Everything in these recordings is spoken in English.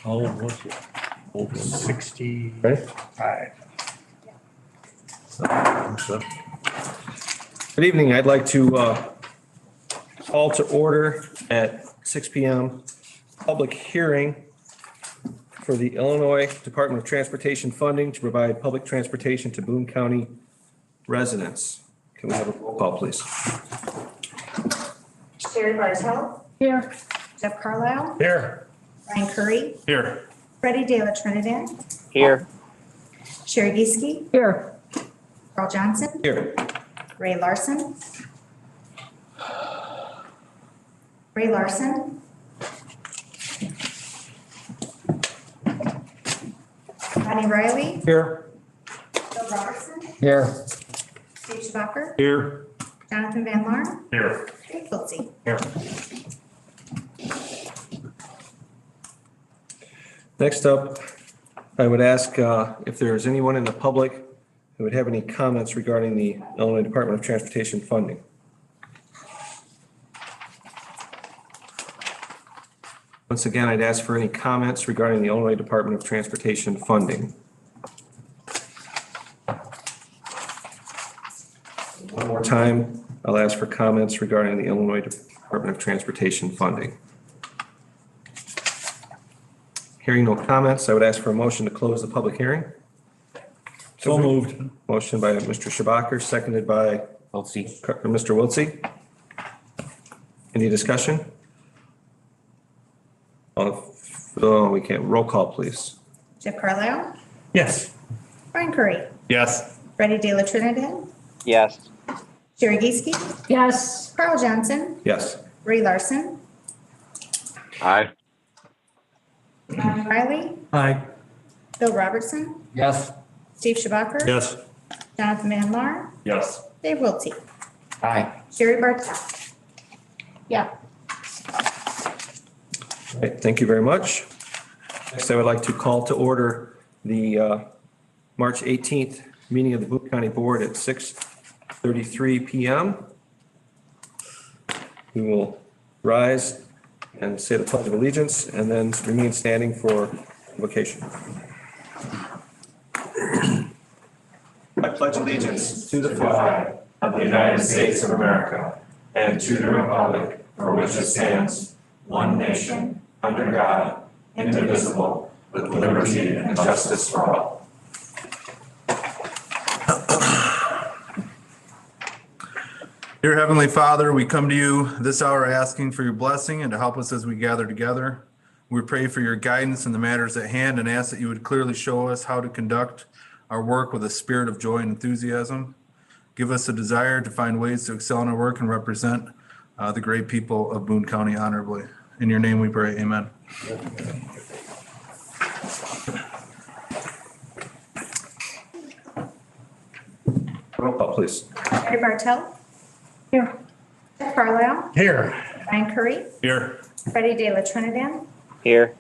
How old was he? Old 65. Right? So, Good evening. I'd like to call to order at 6 PM, public hearing for the Illinois Department of Transportation funding to provide public transportation to Boone County residents. Can we have a roll call, please? Sherry Bartel. Here. Jeff Carlisle. here. Ryan Curry. Here. Freddie De La Trinidad. Here. Sherry Giesky. Here. Carl Johnson. Here. Ray Larson. Ray Larson. Bonnie Riley. Here. Bill Robertson. Here. Steve Schwacker. Here. Jonathan Van Laar. Here. Dave Wiltsey. Here. Next up, I would ask if there is anyone in the public who would have any comments regarding the Illinois Department of Transportation funding. Once again, I'd ask for any comments regarding the Illinois Department of Transportation funding. One more time, I'll ask for comments regarding the Illinois Department of Transportation funding. Hearing no comments, I would ask for a motion to close the public hearing. So moved. Motion by Mr. Schabacker, seconded by Mr. Wiltsey. Any discussion? Oh, we can't. Roll call, please. Jeff Carlisle. Yes. Ryan Curry. Yes. Freddie De La Trinidad. Yes. Sherry Giesky. Yes. Carl Johnson. Yes. Ray Larson. Aye. Bonnie Riley. Aye. Bill Robertson. Yes. Steve Schwacker. Yes. Jonathan Van Laar. Yes. Dave Wiltsey. Aye. Sherry Bartel. Yeah. All right, thank you very much. Next, I would like to call to order the March 18th meeting of the Boone County Board at 6:33 PM. We will rise and say the Pledge of Allegiance and then remain standing for invocation. I pledge allegiance to the flag of the United States of America and to the republic for which it stands, one nation, under God, indivisible, with liberty and justice for all. Dear Heavenly Father, we come to you this hour asking for your blessing and to help us as we gather together. We pray for your guidance in the matters at hand and ask that you would clearly show us how to conduct our work with a spirit of joy and enthusiasm. Give us a desire to find ways to excel in our work and represent the great people of Boone County honorably. In your name we pray, amen. roll call, please. Sherry Bartel. Here. Jeff Carlisle. Here. Ryan Curry. Here. Freddie De La Trinidad. Here.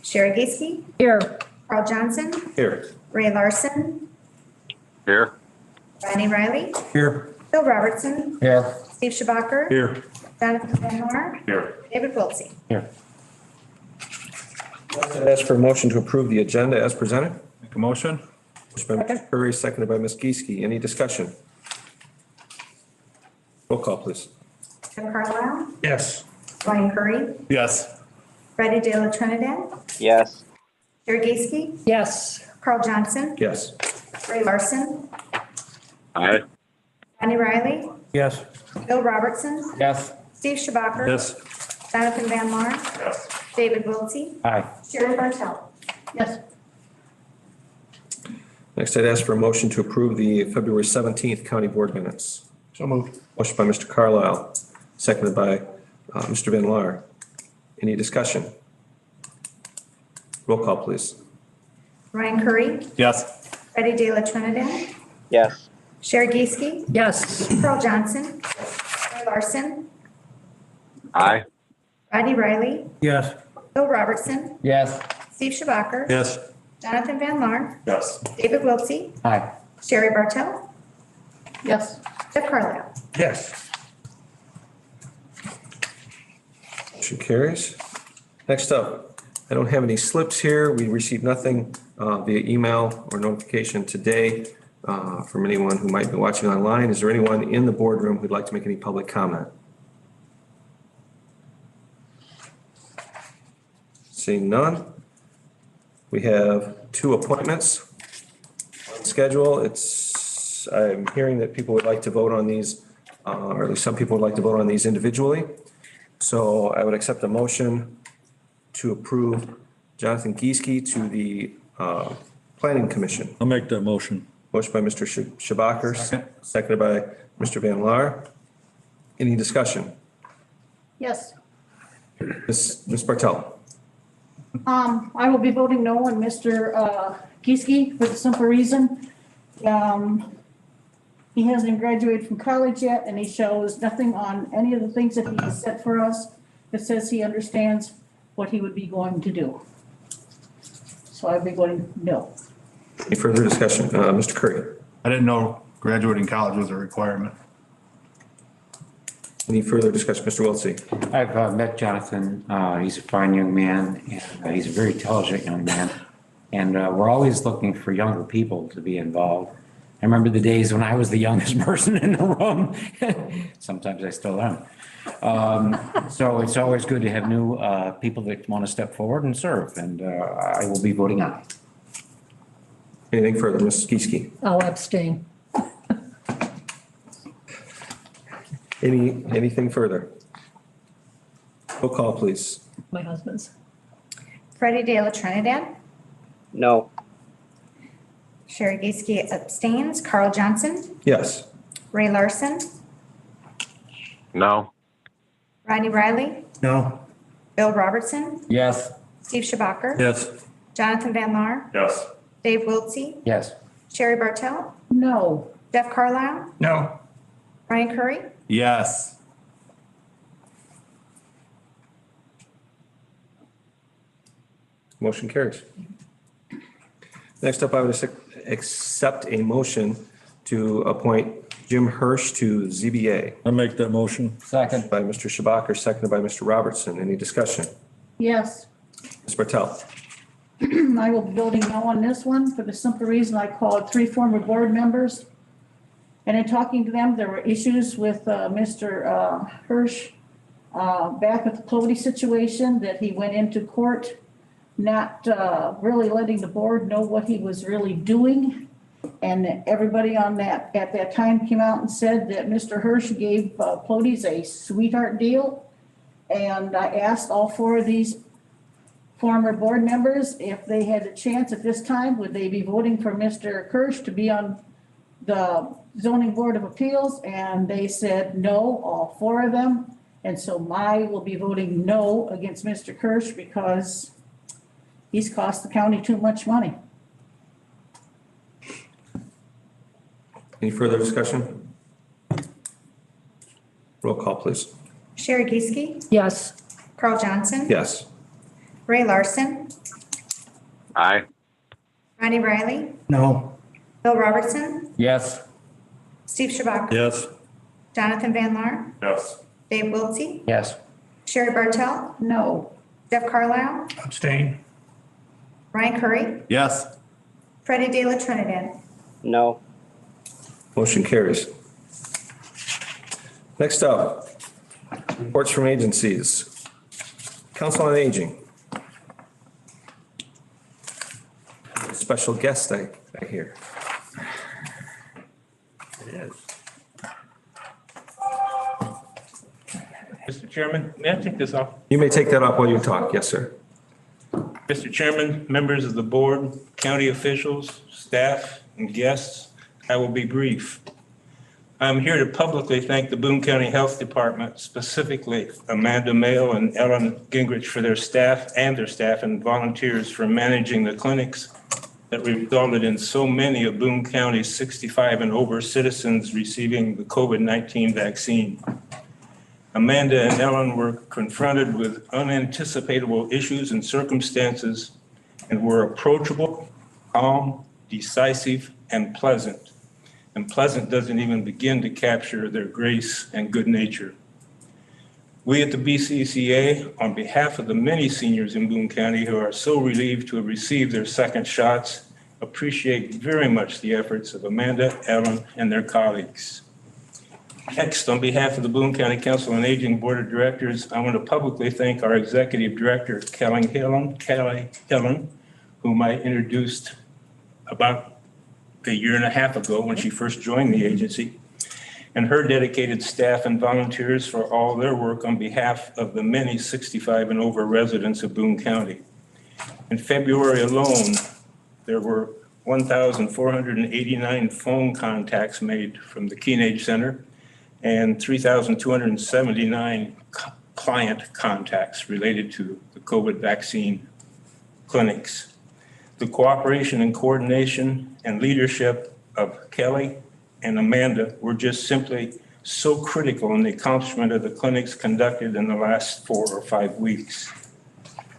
Sherry Giesky. Here. Carl Johnson. Here. Ray Larson. Here. Bonnie Riley. Here. Bill Robertson. Here. Steve Schwacker. Here. Jonathan Van Laar. Here. David Wiltsey. Here. I'd ask for a motion to approve the agenda as presented. Make a motion? Motion by Mr. Curry, seconded by Ms. Giesky. Any discussion? Roll call, please. Jeff Carlisle. Yes. Ryan Curry. Yes. Freddie De La Trinidad. Yes. Sherry Giesky. Yes. Carl Johnson. Yes. Ray Larson. Aye. Bonnie Riley. Yes. Bill Robertson. Yes. Steve Schwacker. Yes. Jonathan Van Laar. Yes. David Wiltsey. Aye. Sherry Bartel. Yes. Next, I'd ask for a motion to approve the February 17th county board minutes. So moved. Motion by Mr. Carlisle, seconded by Mr. Van Laar. Any discussion? Roll call, please. Ryan Curry. Yes. Freddie De La Trinidad. Yes. Sherry Giesky. Yes. Carl Johnson. Ray Larson. Aye. Bonnie Riley. Yes. Bill Robertson. Yes. Steve Schwacker. Yes. Jonathan Van Laar. Yes. David Wiltsey. Aye. Sherry Bartel. Yes. Jeff Carlisle. Yes. Motion carries. Next up, I don't have any slips here. We received nothing via email or notification today from anyone who might be watching online. Is there anyone in the boardroom who'd like to make any public comment? Seeing none. We have 2 appointments on schedule. I'm hearing that people would like to vote on these, or at least some people would like to vote on these individually. So I would accept a motion to approve Jonathan Gieske to the Planning Commission. I'll make that motion. Motion by Mr. Schabacker, seconded by Mr. Van Laar. Any discussion? Yes. Ms. Bartel? I will be voting no on Mr. Gieske for the simple reason. He hasn't even graduated from college yet, and he shows nothing on any of the things that he has set for us that says he understands what he would be going to do. So I'll be voting no. Any further discussion? Mr. Curry? I didn't know graduating college was a requirement. Any further discussion? Mr. Wiltsey? I've met Jonathan. He's a fine young man, and he's a very intelligent young man. And we're always looking for younger people to be involved. I remember the days when I was the youngest person in the room. Sometimes I still am. So it's always good to have new people that want to step forward and serve, and I will be voting aye. Anything further? Ms. Gieske? I'll abstain. Anything further? Roll call, please. My husband's. Freddie De La Trinidad. No. Sherry Gieske abstains. Carl Johnson. Yes. Ray Larson. No. Rodney Riley. No. Bill Robertson. Yes. Steve Schabacker. Yes. Jonathan Van Laar. Yes. Dave Wiltsey. Yes. Sherry Bartel. No. Jeff Carlisle. No. Ryan Curry. Yes. Motion carries. Next up, I would accept a motion to appoint Jim Hirsch to ZBA I'll make that motion. Second. by Mr. Schabacker, seconded by Mr. Robertson. Any discussion? Yes. Ms. Bartel? I will be voting no on this one for the simple reason I called 3 former board members. And in talking to them, there were issues with Mr. Hirsch back at the Clody situation, that he went into court not really letting the board know what he was really doing. And everybody on that, at that time, came out and said that Mr. Hirsch gave Clody's a sweetheart deal. And I asked all 4 of these former board members if they had a chance at this time, would they be voting for Mr. Hirsch to be on the zoning board of appeals? And they said no, all 4 of them. And so I will be voting no against Mr. Hirsch because he's cost the county too much money. Any further discussion? Roll call, please. Sherry Gieske. Yes. Carl Johnson. Yes. Ray Larson. Aye. Rodney Riley. No. Bill Robertson. Yes. Steve Schabacker. Yes. Jonathan Van Laar. Yes. Dave Wiltsey. Yes. Sherry Bartel. No. Jeff Carlisle. Abstain. Ryan Curry. Yes. Freddie De La Trinidad. No. Motion carries. Next up, reports from agencies. Council on Aging. Special guest, I hear. Mr. Chairman, may I take this off? You may take that up while you talk. Yes, sir. Mr. Chairman, members of the board, county officials, staff, and guests, I will be brief. I'm here to publicly thank the Boone County Health Department, specifically Amanda Mayo and Ellen Gingrich for their staff and volunteers for managing the clinics that resulted in so many of Boone County's 65 and over citizens receiving the COVID-19 vaccine. Amanda and Ellen were confronted with unanticipatable issues and circumstances and were approachable, calm, decisive, and pleasant. And pleasant doesn't even begin to capture their grace and good nature. We at the BCCA, on behalf of the many seniors in Boone County who are so relieved to have received their second shots, appreciate very much the efforts of Amanda, Ellen, and their colleagues. Next, on behalf of the Boone County Council on Aging Board of Directors, I want to publicly thank our Executive Director, Kelly Hillen, whom I introduced about a year and a half ago when she first joined the agency, and her dedicated staff and volunteers for all their work on behalf of the many 65 and over residents of Boone County. In February alone, there were 1,489 phone contacts made from the Teenage Center and 3,279 client contacts related to the COVID vaccine clinics. The cooperation and coordination and leadership of Kelly and Amanda were just simply so critical in the accomplishment of the clinics conducted in the last 4 or 5 weeks.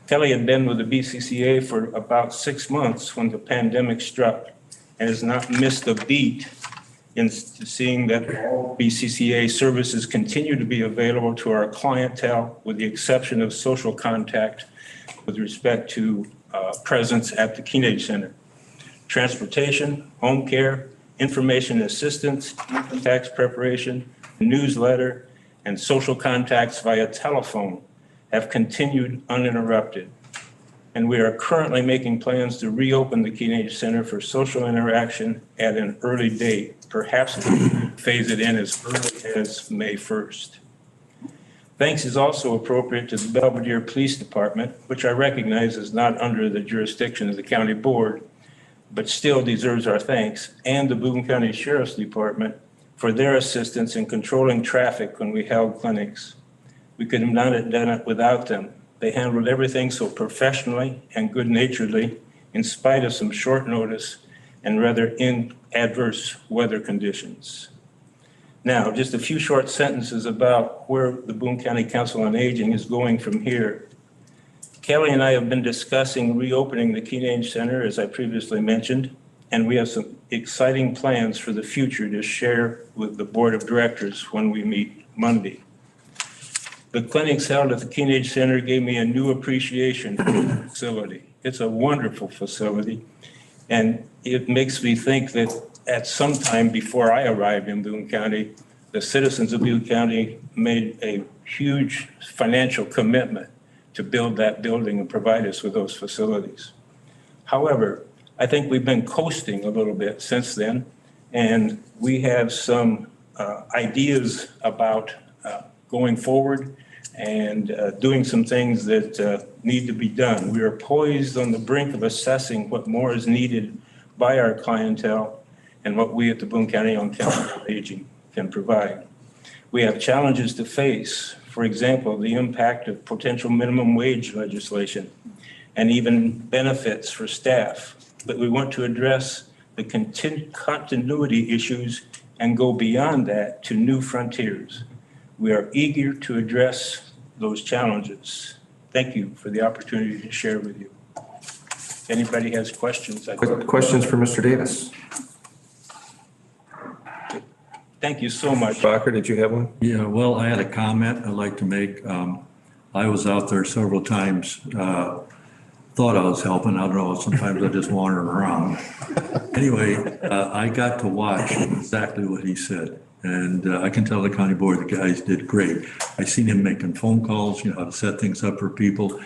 Kelly had been with the BCCA for about 6 months when the pandemic struck and has not missed a beat in seeing that all BCCA services continue to be available to our clientele with the exception of social contact with respect to presence at the Teenage Center. Transportation, home care, information assistance, income tax preparation, newsletter, and social contacts via telephone have continued uninterrupted. And we are currently making plans to reopen the Teenage Center for social interaction at an early date, perhaps phase it in as early as May 1st. Thanks is also appropriate to the Belvedere Police Department, which I recognize is not under the jurisdiction of the county board, but still deserves our thanks, and the Boone County Sheriff's Department for their assistance in controlling traffic when we held clinics. We could have not have done it without them. They handled everything so professionally and good-naturedly in spite of some short notice and rather adverse weather conditions. Now, just a few short sentences about where the Boone County Council on Aging is going from here. Kelly and I have been discussing reopening the Teenage Center, as I previously mentioned, and we have some exciting plans for the future to share with the Board of Directors when we meet Monday. The clinics held at the Teenage Center gave me a new appreciation for the facility. It's a wonderful facility, and it makes me think that at some time before I arrived in Boone County, the citizens of Boone County made a huge financial commitment to build that building and provide us with those facilities. However, I think we've been coasting a little bit since then, and we have some ideas about going forward and doing some things that need to be done. We are poised on the brink of assessing what more is needed by our clientele and what we at the Boone County Council on Aging can provide. We have challenges to face, for example, the impact of potential minimum wage legislation and even benefits for staff. But we want to address the continuity issues and go beyond that to new frontiers. We are eager to address those challenges. Thank you for the opportunity to share with you. If anybody has questions. Questions for Mr. Davis? Thank you so much. Bacher, did you have one? Yeah, well, I had a comment I'd like to make. I was out there several times, thought I was helping. I don't know, sometimes I just wander around. Anyway, I got to watch exactly what he said. And I can tell the county board, the guys did great. I seen him making phone calls, how to set things up for people.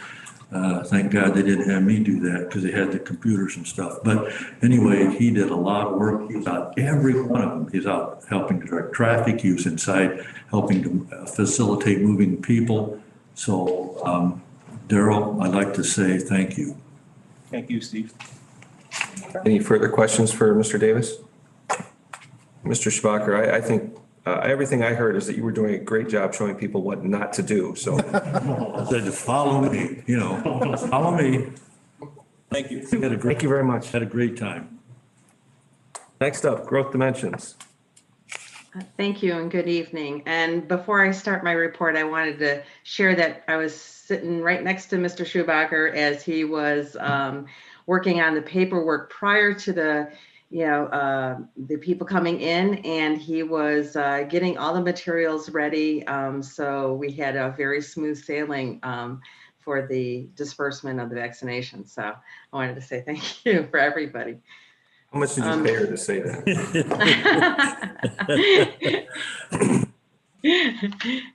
Thank God they didn't have me do that because they had the computers and stuff. But anyway, he did a lot of work. He was out every one of them. He's out helping to direct traffic. He was inside helping to facilitate moving people. So, Darrell, I'd like to say thank you. Thank you, Steve. Any further questions for Mr. Davis? Mr. Schbacher, I think everything I heard is that you were doing a great job showing people what not to do. So I said, follow me, follow me. Thank you. thank you very much. Had a great time. Next up, growth dimensions. Thank you and good evening. And before I start my report, I wanted to share that I was sitting right next to Mr. Schubacher as he was working on the paperwork prior to the the people coming in, and he was getting all the materials ready. So we had a very smooth sailing for the disbursement of the vaccination. So I wanted to say thank you for everybody. How much did you pay her to say that?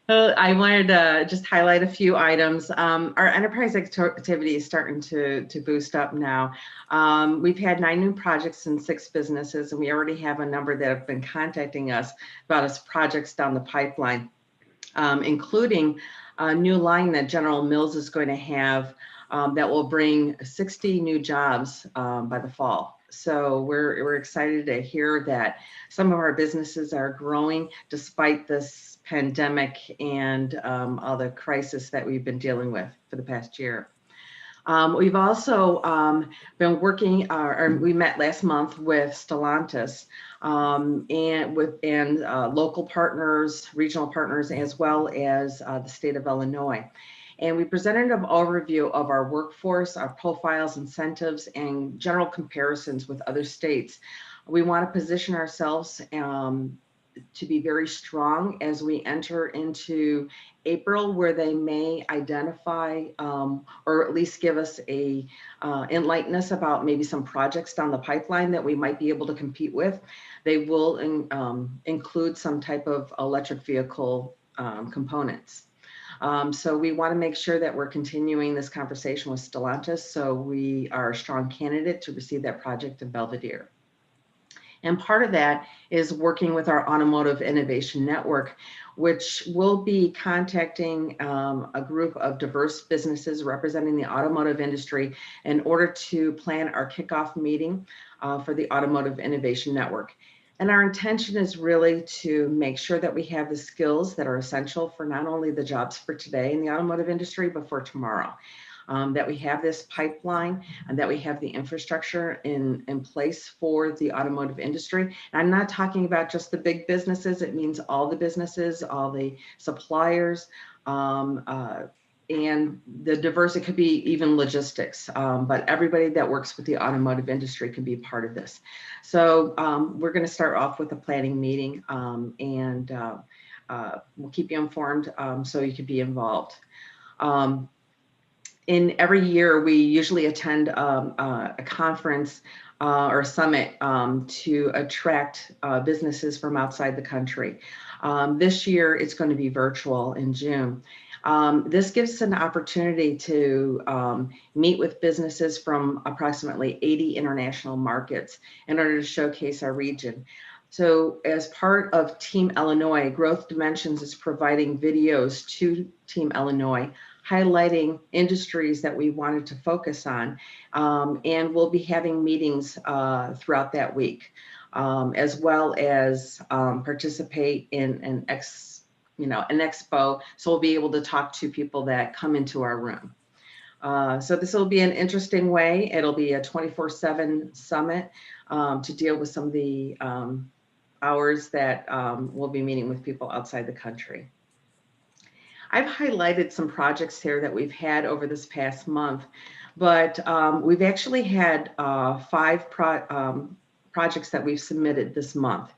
I wanted to just highlight a few items. Our enterprise activity is starting to boost up now. We've had 9 new projects in 6 businesses, and we already have a number that have been contacting us about us projects down the pipeline, including a new line that General Mills is going to have that will bring 60 new jobs by the fall. So we're excited to hear that some of our businesses are growing despite this pandemic and all the crisis that we've been dealing with for the past year. We've also been working, or we met last month with Stellantis and local partners, regional partners, as well as the state of Illinois. And we presented an overview of our workforce, our profiles, incentives, and general comparisons with other states. We want to position ourselves to be very strong as we enter into April, where they may identify or at least give us a enlighten us about maybe some projects down the pipeline that we might be able to compete with. They will include some type of electric vehicle components. So we want to make sure that we're continuing this conversation with Stellantis, so we are a strong candidate to receive that project in Belvedere. And part of that is working with our Automotive Innovation Network, which will be contacting a group of diverse businesses representing the automotive industry in order to plan our kickoff meeting for the Automotive Innovation Network. And our intention is really to make sure that we have the skills that are essential for not only the jobs for today in the automotive industry, but for tomorrow. That we have this pipeline and that we have the infrastructure in place for the automotive industry. And I'm not talking about just the big businesses. It means all the businesses, all the suppliers, and the diverse, it could be even logistics, but everybody that works with the automotive industry can be part of this. So we're going to start off with a planning meeting, and we'll keep you informed so you can be involved. In every year, we usually attend a conference or a summit to attract businesses from outside the country. This year, it's going to be virtual in June. This gives us an opportunity to meet with businesses from approximately 80 international markets in order to showcase our region. So as part of Team Illinois, Growth Dimensions is providing videos to Team Illinois, highlighting industries that we wanted to focus on, and we'll be having meetings throughout that week, as well as participate in an expo, so we'll be able to talk to people that come into our room. So this will be an interesting way. It'll be a 24/7 summit to deal with some of the hours that we'll be meeting with people outside the country. I've highlighted some projects here that we've had over this past month, but we've actually had 5 projects that we've submitted this month.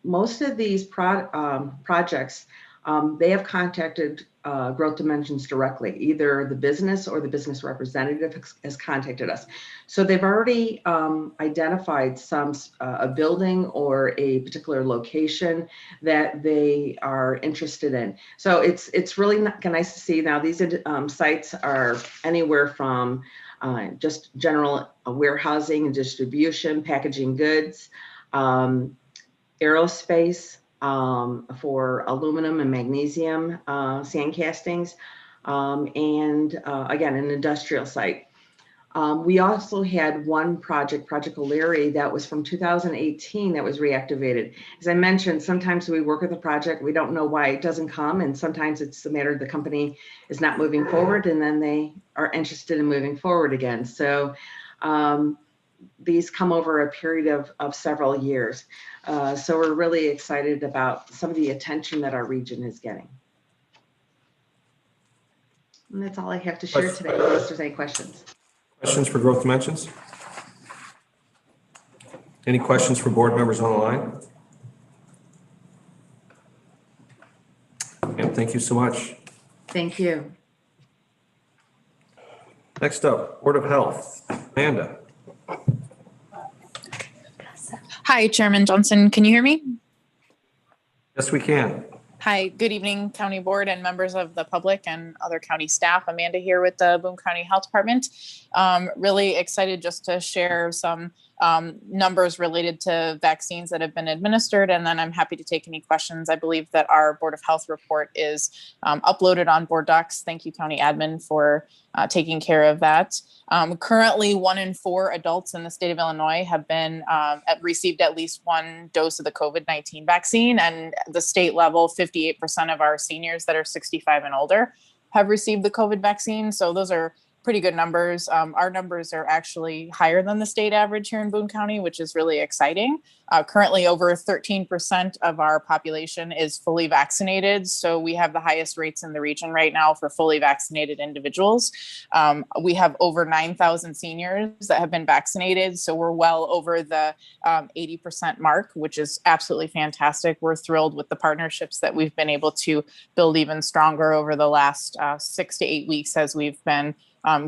Most of these projects, they have contacted Growth Dimensions directly. Either the business or the business representative has contacted us. So they've already identified a building or a particular location that they are interested in. So it's really nice to see. Now these sites are anywhere from just general warehousing and distribution, packaging goods, aerospace, for aluminum and magnesium sand castings, and again, an industrial site. We also had one project, Project O'Leary, that was from 2018 that was reactivated. As I mentioned, sometimes we work with a project, we don't know why it doesn't come, and sometimes it's a matter of the company is not moving forward, and then they are interested in moving forward again. So these come over a period of several years. So we're really excited about some of the attention that our region is getting. And that's all I have to share today, unless there's any questions. Questions for Growth Dimensions? Any questions for board members on the line? And thank you so much. Thank you. Next up, Board of Health, Amanda. Hi, Chairman Johnson. Can you hear me? Yes, we can. Hi, good evening, County Board and members of the public and other county staff. Amanda here with the Boone County Health Department. Really excited just to share some numbers related to vaccines that have been administered, and then I'm happy to take any questions. I believe that our Board of Health report is uploaded on board docs. Thank you, County Admin, for taking care of that. Currently, 1 in 4 adults in the state of Illinois have been received at least one dose of the COVID-19 vaccine, and the state level, 58% of our seniors that are 65 and older have received the COVID vaccine. So those are pretty good numbers. Our numbers are actually higher than the state average here in Boone County, which is really exciting. Currently, over 13% of our population is fully vaccinated. So we have the highest rates in the region right now for fully vaccinated individuals. We have over 9,000 seniors that have been vaccinated. So we're well over the 80% mark, which is absolutely fantastic. We're thrilled with the partnerships that we've been able to build even stronger over the last 6 to 8 weeks as we've been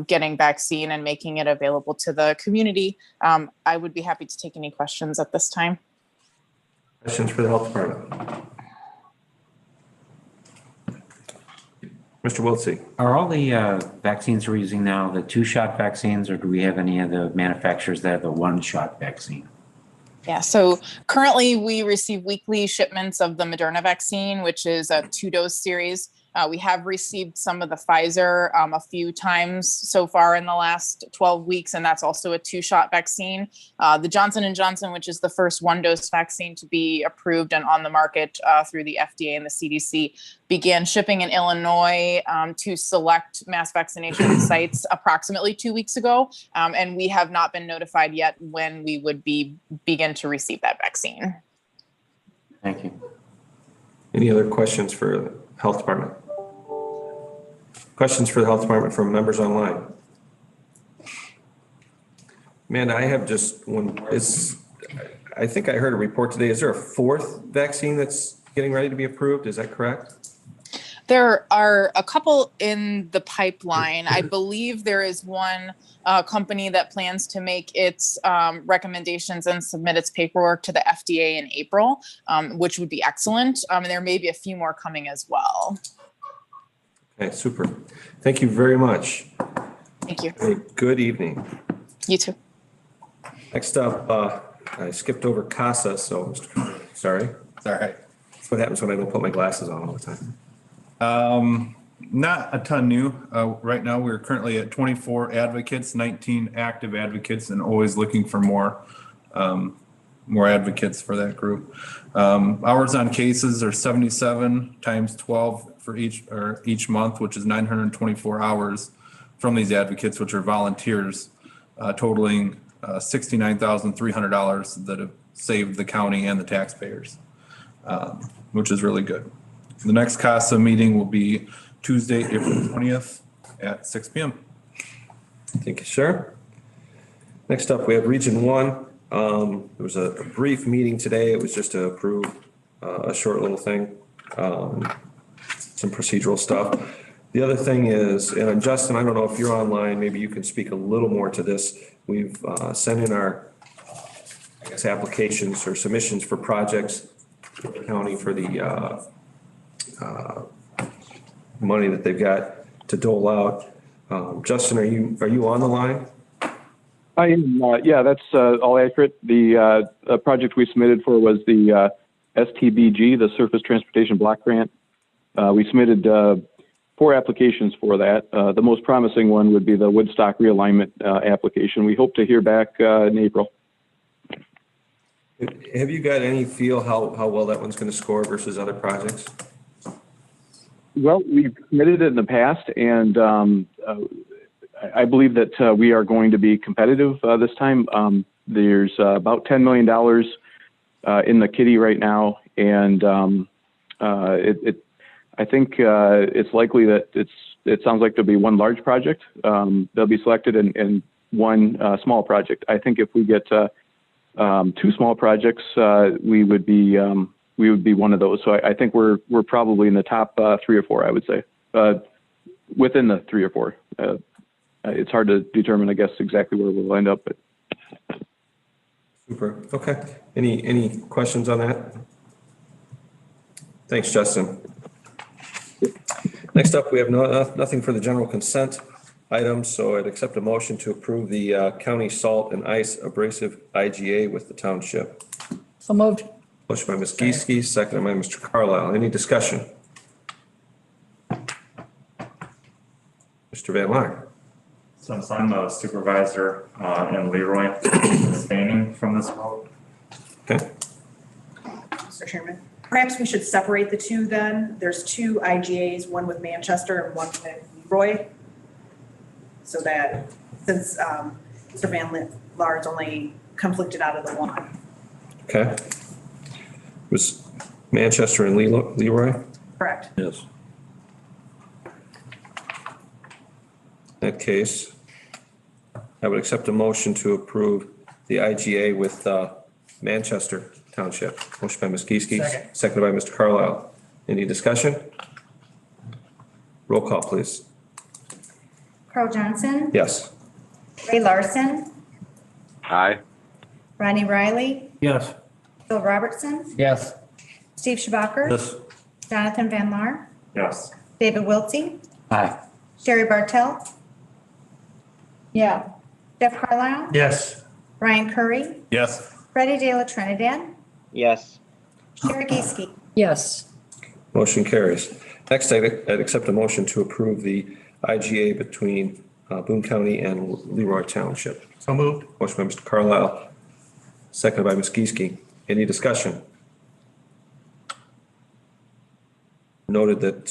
getting vaccine and making it available to the community. I would be happy to take any questions at this time. Questions for the Health Department? Mr. Wiltsey. Are all the vaccines we're using now the 2-shot vaccines, or do we have any of the manufacturers that have the 1-shot vaccine? Yeah, so currently we receive weekly shipments of the Moderna vaccine, which is a 2-dose series. We have received some of the Pfizer a few times so far in the last 12 weeks, and that's also a 2-shot vaccine. The Johnson & Johnson, which is the first 1-dose vaccine to be approved and on the market through the FDA and the CDC, began shipping in Illinois to select mass vaccination sites approximately 2 weeks ago, and we have not been notified yet when we would begin to receive that vaccine. Thank you. Any other questions for the Health Department? Questions for the Health Department from members online? Amanda, I have just one. I think I heard a report today. Is there a 4th vaccine that's getting ready to be approved? Is that correct? There are a couple in the pipeline. I believe there is one company that plans to make its recommendations and submit its paperwork to the FDA in April, which would be excellent. And there may be a few more coming as well. Okay, super. Thank you very much. Thank you. Good evening. You too. Next up, I skipped over CASA, so sorry. It's all right. That's what happens when I don't put my glasses on all the time. Not a ton new. Right now, we're currently at 24 advocates, 19 active advocates, and always looking for more advocates for that group. Hours on cases are 77 times 12 for each month, which is 924 hours from these advocates, which are volunteers, totaling $69,300 that have saved the county and the taxpayers, which is really good. The next CASA meeting will be Tuesday, April 20th at 6 p.m. Thank you, sir. Next up, we have Region 1. There was a brief meeting today. It was just to approve a short little thing, some procedural stuff. The other thing is, and Justin, I don't know if you're online, maybe you can speak a little more to this. We've sent in our, I guess, applications or submissions for projects to the county for the money that they've got to dole out. Justin, are you on the line? I am. Yeah, that's all accurate. The project we submitted for was the STBG, the Surface Transportation Block Grant. We submitted 4 applications for that. The most promising one would be the Woodstock realignment application. We hope to hear back in April. Have you got any feel how well that one's going to score versus other projects? Well, we've submitted it in the past, and I believe that we are going to be competitive this time. There's about $10 million in the kitty right now, and I think it's likely that it sounds like there'll be one large project. They'll be selected and one small project. I think if we get two small projects, we would be one of those. So I think we're probably in the top 3 or 4, I would say, within the 3 or 4. It's hard to determine, I guess, exactly where we'll end up, but. Super. Okay. Any questions on that? Thanks, Justin. Next up, we have nothing for the general consent items, so I'd accept a motion to approve the county salt and ice abrasive IGA with the township. So moved. Motion by Ms. Geeske, seconded by Mr. Carlisle. Any discussion? Mr. Van Laar. Since I'm the supervisor and Leroy abstaining from this vote. Okay. Mr. Chairman, perhaps we should separate the two then. There's 2 IGAs, one with Manchester and one with Leroy. So that since Mr. Van Laar's only conflicted out of the one. Okay. Was Manchester and Leroy? Correct. Yes. In that case, I would accept a motion to approve the IGA with Manchester Township. Motion by Ms. Geeske, seconded by Mr. Carlisle. Any discussion? Roll call, please. Carl Johnson. Yes. Ray Larson. Aye. Ronnie Riley. Yes. Bill Robertson. Yes. Steve Schwacker. Yes. Jonathan Van Laar. Yes. David Wiltsey. Aye. Sherry Bartell. Yeah. Jeff Carlisle. Yes. Ryan Curry. Yes. Freddie De La Trinidad. Yes. Sherry Geeske. Yes. Motion carries. Next, I'd accept a motion to approve the IGA between Boone County and Leroy Township. So moved. Motion by Mr. Carlisle, seconded by Ms. Geeske. Any discussion? Noted that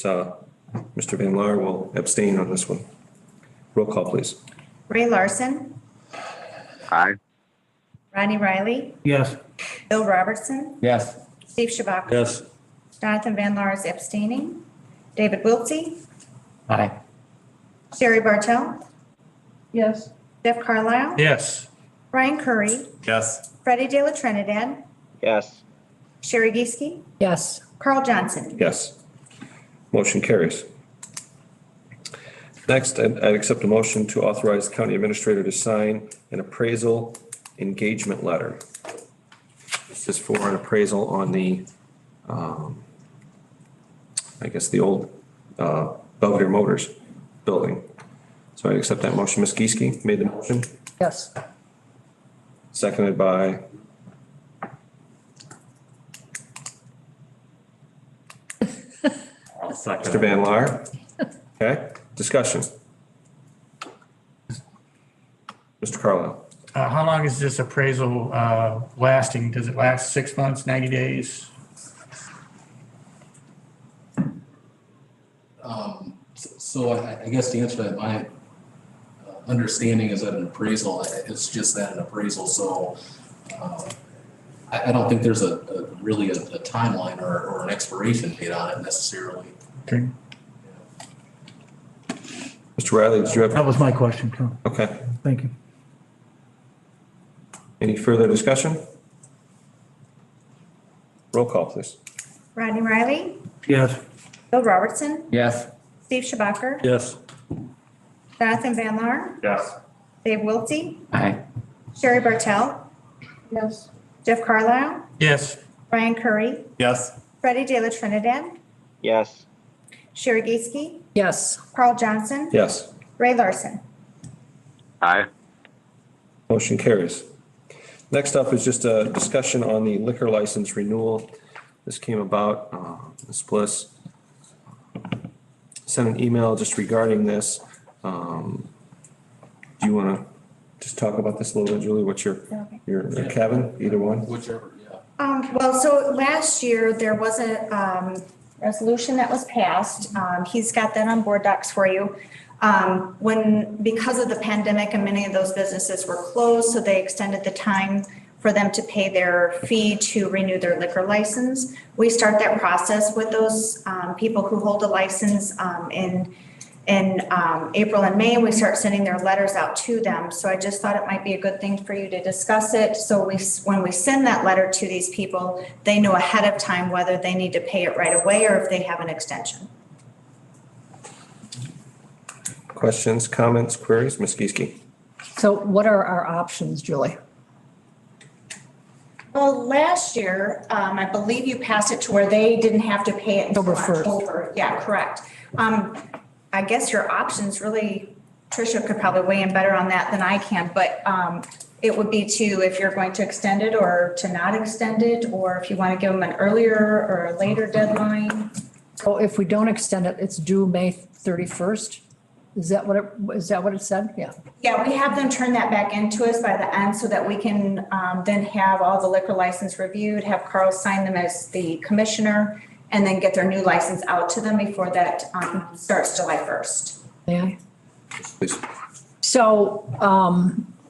Mr. Van Laar will abstain on this one. Roll call, please. Ray Larson. Aye. Ronnie Riley. Yes. Bill Robertson. Yes. Steve Schwacker. Yes. Jonathan Van Laar is abstaining. David Wiltsey. Aye. Sherry Bartell. Yes. Jeff Carlisle. Yes. Ryan Curry. Yes. Freddie De La Trinidad. Yes. Sherry Geeske. Yes. Carl Johnson. Yes. Motion carries. Next, I'd accept a motion to authorize the county administrator to sign an appraisal engagement letter. This is for an appraisal on the, I guess, the old Belvedere Motors building. So I accept that motion. Ms. Geeske made the motion, Yes. seconded by I'll second. Mr. Van Laar. Okay, discussion. Mr. Carlisle. How long is this appraisal lasting? Does it last 6 months, 90 days? So I guess to answer that, my understanding is that an appraisal, it's just that, an appraisal. So I don't think there's really a timeline or an expiration date on it necessarily. Okay. Mr. Riley, did you have? That was my question, too. Okay. Thank you. Any further discussion? Roll call, please. Rodney Riley. Yes. Bill Robertson. Yes. Steve Schwacker. Yes. Jonathan Van Laar. Yes. Dave Wiltsey. Aye. Sherry Bartell. Yes. Jeff Carlisle. Yes. Ryan Curry. Yes. Freddie De La Trinidad. Yes. Sherry Geeske. Yes. Carl Johnson. Yes. Ray Larson. Aye. Motion carries. Next up is just a discussion on the liquor license renewal. This came about, Ms. Bliss sent an email just regarding this. Do you want to just talk about this a little bit, Julie? What's your Kevin, either one? Whichever, yeah. Well, so last year there was a resolution that was passed. He's got that on board docs for you. Because of the pandemic and many of those businesses were closed, so they extended the time for them to pay their fee to renew their liquor license. We start that process with those people who hold a license in in April and May, we start sending their letters out to them. So I just thought it might be a good thing for you to discuss it. So when we send that letter to these people, they know ahead of time whether they need to pay it right away or if they have an extension. Questions, comments, queries? Ms. Geeske? So what are our options, Julie? Well, last year, I believe you passed it to where they didn't have to pay it until October 1st. October. Yeah, correct. I guess your options really, Tricia could probably weigh in better on that than I can, but it would be to, if you're going to extend it or to not extend it, or if you want to give them an earlier or a later deadline. So if we don't extend it, it's due May 31st? Is that what it said? Yeah. Yeah, we have them turn that back into us by the end so that we can then have all the liquor license reviewed, have Carl sign them as the commissioner, and then get their new license out to them before that starts July 1st. May I? Please. So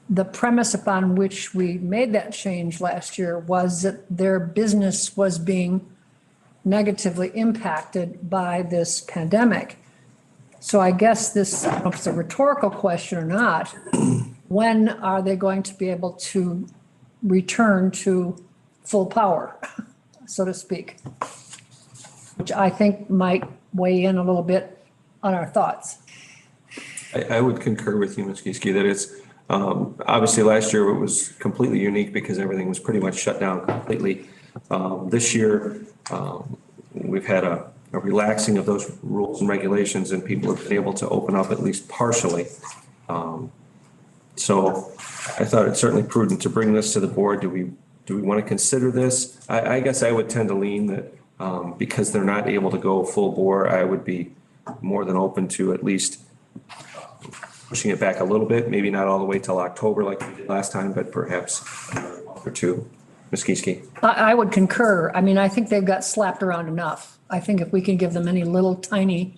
the premise upon which we made that change last year was that their business was being negatively impacted by this pandemic. So I guess this, I don't know if it's a rhetorical question or not, when are they going to be able to return to full power, so to speak? Which I think might weigh in a little bit on our thoughts. I would concur with you, Ms. Geeske, that it's, obviously last year it was completely unique because everything was pretty much shut down completely. This year, we've had a relaxing of those rules and regulations, and people have been able to open up at least partially. So I thought it's certainly prudent to bring this to the board. Do we want to consider this? I guess I would tend to lean that because they're not able to go full bore, I would be more than open to at least pushing it back a little bit, maybe not all the way till October like we did last time, but perhaps a month or two. Ms. Geeske? I would concur. I mean, I think they've got slapped around enough. I think if we can give them any little tiny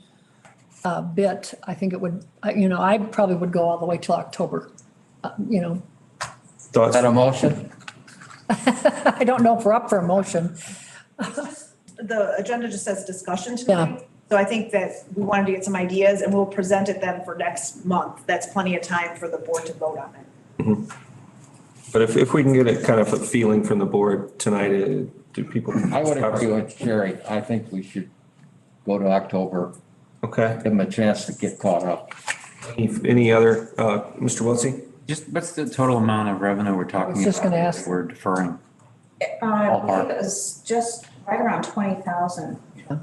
bit, I think it would, I probably would go all the way till October, Thoughts? Is that a motion? I don't know if we're up for a motion. The agenda just says discussion tonight. So I think that we wanted to get some ideas and we'll present it then for next month. That's plenty of time for the board to vote on it. Mm-hmm. But if we can get a kind of a feeling from the board tonight, do people? I would agree with Jerry. I think we should go to October. Okay. Give them a chance to get caught up. Any other, Mr. Wiltsey? Just what's the total amount of revenue we're talking about? I was just gonna ask. We're deferring. I believe it was just right around 20,000. I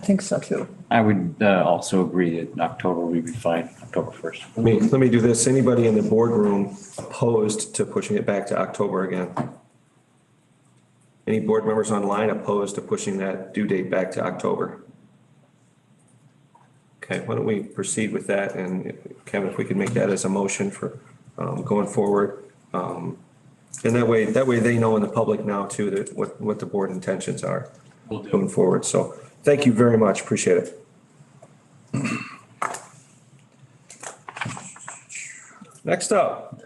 think so too. I would also agree that October would be fine, October 1st. Let me do this. Anybody in the boardroom opposed to pushing it back to October again? Any board members online opposed to pushing that due date back to October? Okay, why don't we proceed with that? And Kevin, if we could make that as a motion for going forward. And that way they know in the public now too, that what the board intentions are going forward. So thank you very much. Appreciate it. Next up,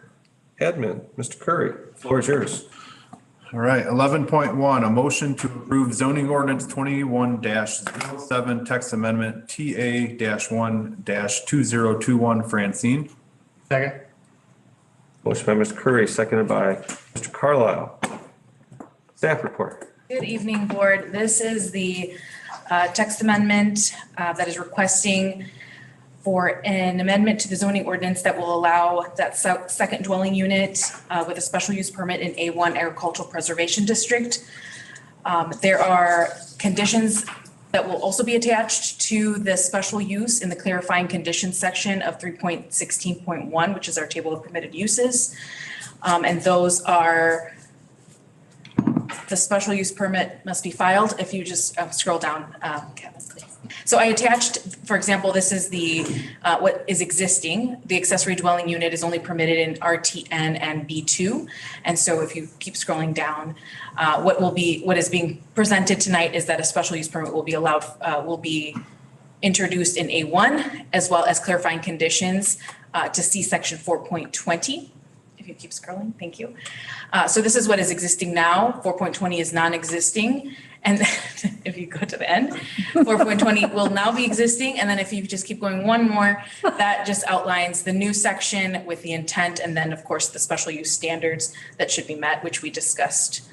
admin, Mr. Curry, floor is yours. All right, 11.1, a motion to approve zoning ordinance 21-07 text amendment TA-1-2021 Francine. Second. Motion by Mr. Curry, seconded by Mr. Carlisle. Staff report. Good evening, board. This is the text amendment that is requesting for an amendment to the zoning ordinance that will allow that second dwelling unit with a special use permit in A1 Agricultural Preservation District. There are conditions that will also be attached to the special use in the clarifying conditions section of 3.16.1, which is our table of permitted uses. And those are, the special use permit must be filed. If you just scroll down, Kevin, please. So I attached, for example, this is the, what is existing. The accessory dwelling unit is only permitted in RTN and B2. And so if you keep scrolling down, what is being presented tonight is that a special use permit will be allowed, will be introduced in A1, as well as clarifying conditions to see section 4.20. If you keep scrolling, thank you. So this is what is existing now. 4.20 is non-existing. And if you go to the end, 4.20 will now be existing. And then if you just keep going one more, that just outlines the new section with the intent. And then, of course, the special use standards that should be met, which we discussed.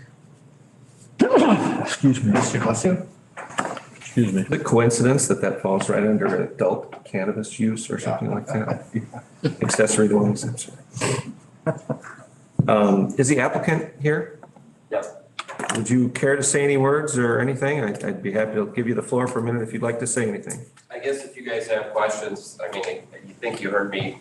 Excuse me. Excuse me. The coincidence that that falls right under adult cannabis use or something like that? Accessory dwellings, I'm sorry. Is the applicant here? Yes. Would you care to say any words or anything? I'd be happy to give you the floor for a minute if you'd like to say anything. I guess if you guys have questions, I mean, you think you heard me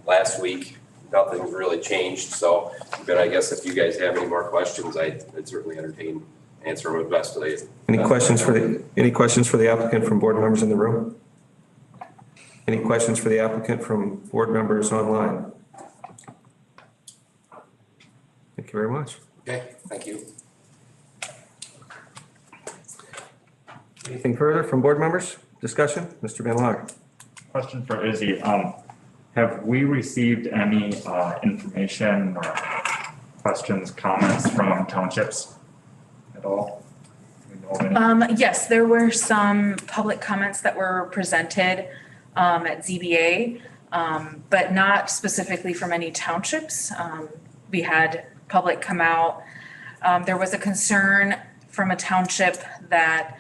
last week, nothing's really changed, so, but I guess if you guys have any more questions, I'd certainly entertain answering them as best today. Any questions for the applicant from board members in the room? Any questions for the applicant from board members online? Thank you very much. Okay, thank you. Anything further from board members? Discussion? Mr. Van Laar. Question for Izzy. Have we received any information or questions, comments from townships at all? Do we know of any? Yes, there were some public comments that were presented at ZBA, but not specifically from any townships. We had public come out. There was a concern from a township that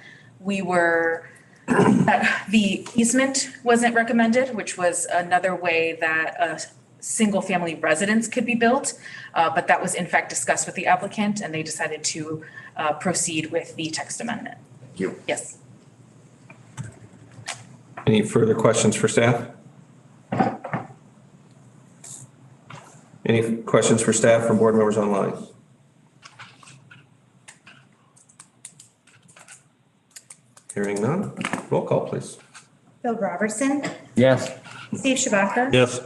that the easement wasn't recommended, which was another way that a single family residence could be built. But that was in fact discussed with the applicant and they decided to proceed with the text amendment. Thank you. Yes. Any further questions for staff? Any questions for staff from board members online? Hearing none, roll call, please. Bill Robertson, Yes. Steve Schubacher. Yes.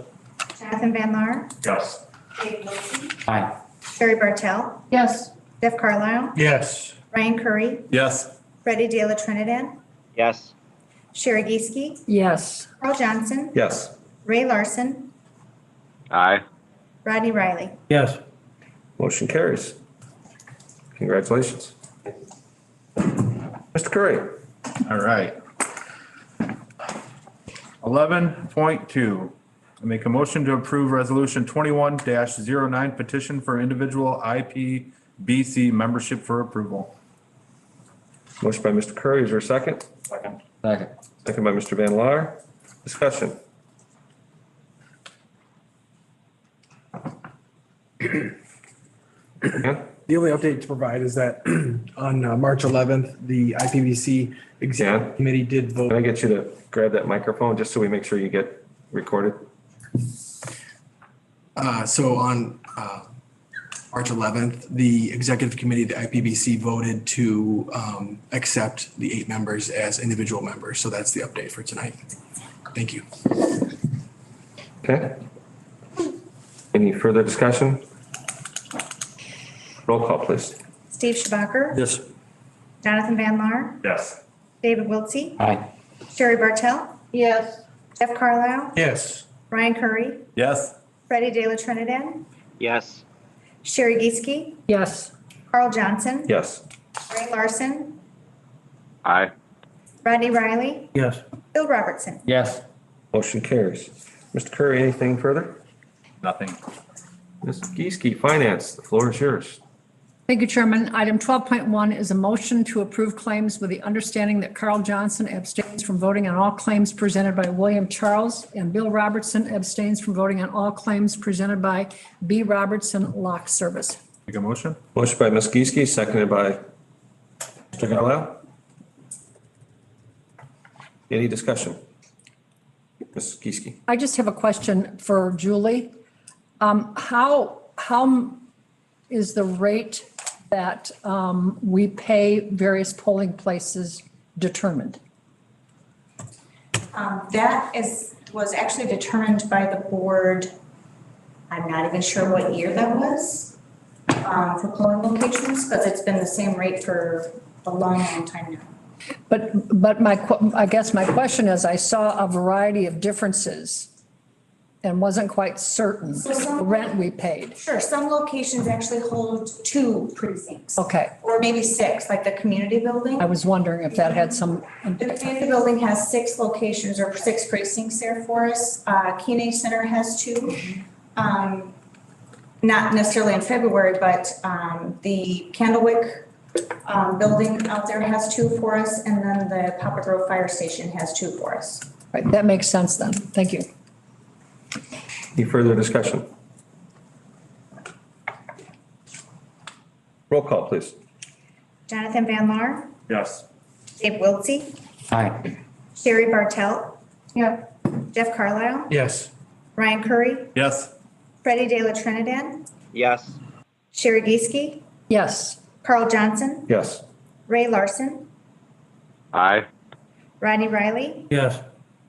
Jonathan Van Laar, Yes. Dave Wilson, Aye. Sherry Bartel, Yes. Jeff Carlisle, Yes. Ryan Curry, Yes. Freddie De La Trinidad, Yes. Sherry Geeske, Yes. Carl Johnson, Yes. Ray Larson, Aye. Rodney Riley. Yes. Motion carries. Congratulations. Mr. Curry. All right. 11.2, I make a motion to approve resolution 21-09 petition for individual IPBC membership for approval. Motion by Mr. Curry, is there a second? Second. Second. Second by Mr. Van Laar. Discussion. The only update to provide is that on March 11th, the IPBC Executive Committee did vote. Can I get you to grab that microphone just so we make sure you get recorded? So on March 11th, the Executive Committee, the IPBC, voted to accept the 8 members as individual members. So that's the update for tonight. Thank you. Okay. Any further discussion? Roll call, please. Steve Schubacher. Yes. Jonathan Van Laar, Yes. David Wiltsey, Aye. Sherry Bartel, Yes. Jeff Carlisle, Yes. Ryan Curry, Yes. Freddie De La Trinidad, Yes. Sherry Geeske, Yes. Carl Johnson, Yes. Ray Larson, Aye. Rodney Riley, Yes. Bill Robertson. Yes. Motion carries. Mr. Curry, anything further? Nothing. Ms. Geeske, Finance, the floor is yours. Thank you, Chairman. Item 12.1 is a motion to approve claims with the understanding that Carl Johnson abstains from voting on all claims presented by William Charles and Bill Robertson abstains from voting on all claims presented by B. Robertson Lock Service. Make a motion? Motion by Ms. Geeske, seconded by Mr. Carlisle. Any discussion? Ms. Geeske. I just have a question for Julie. How is the rate that we pay various polling places determined? That was actually determined by the board. I'm not even sure what year that was for polling locations, because it's been the same rate for a long, long time now. But I guess my question is, I saw a variety of differences and wasn't quite certain So some- the rent we paid. Sure, some locations actually hold 2 precincts. Okay, Or maybe 6, like the community building. I was wondering if that had some, The community building has 6 locations or 6 precincts there for us. Keenan Center has 2. Not necessarily in February, but the Candlewick building out there has 2 for us, and then the Papa Grove Fire Station has 2 for us. right, that makes sense then. Thank you. Any further discussion? Roll call, please. Jonathan Van Laar, Yes. Dave Wiltsey, Aye. Sherry Bartelt. Yeah. Jeff Carlisle, Yes. Ryan Curry, Yes. Freddie De La Trinidad, Yes. Sherry Geeske, Yes, Carl Johnson, Yes. Ray Larson, Aye. Rodney Riley, Yes.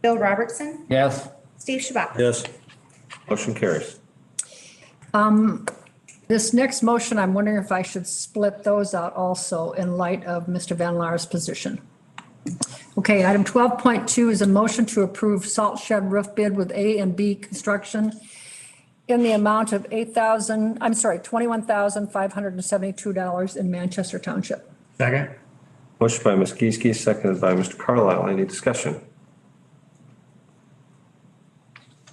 Bill Robertson, Yes. Steve Shabak. Yes. Motion carries. this next motion, I'm wondering if I should split those out also in light of Mr. Van Laar's position. Okay, item 12.2 is a motion to approve salt shed roof bid with A and B Construction in the amount of $21,572 in Manchester Township. Second. Motion by Ms. Geeske, seconded by Mr. Carlisle. Any discussion?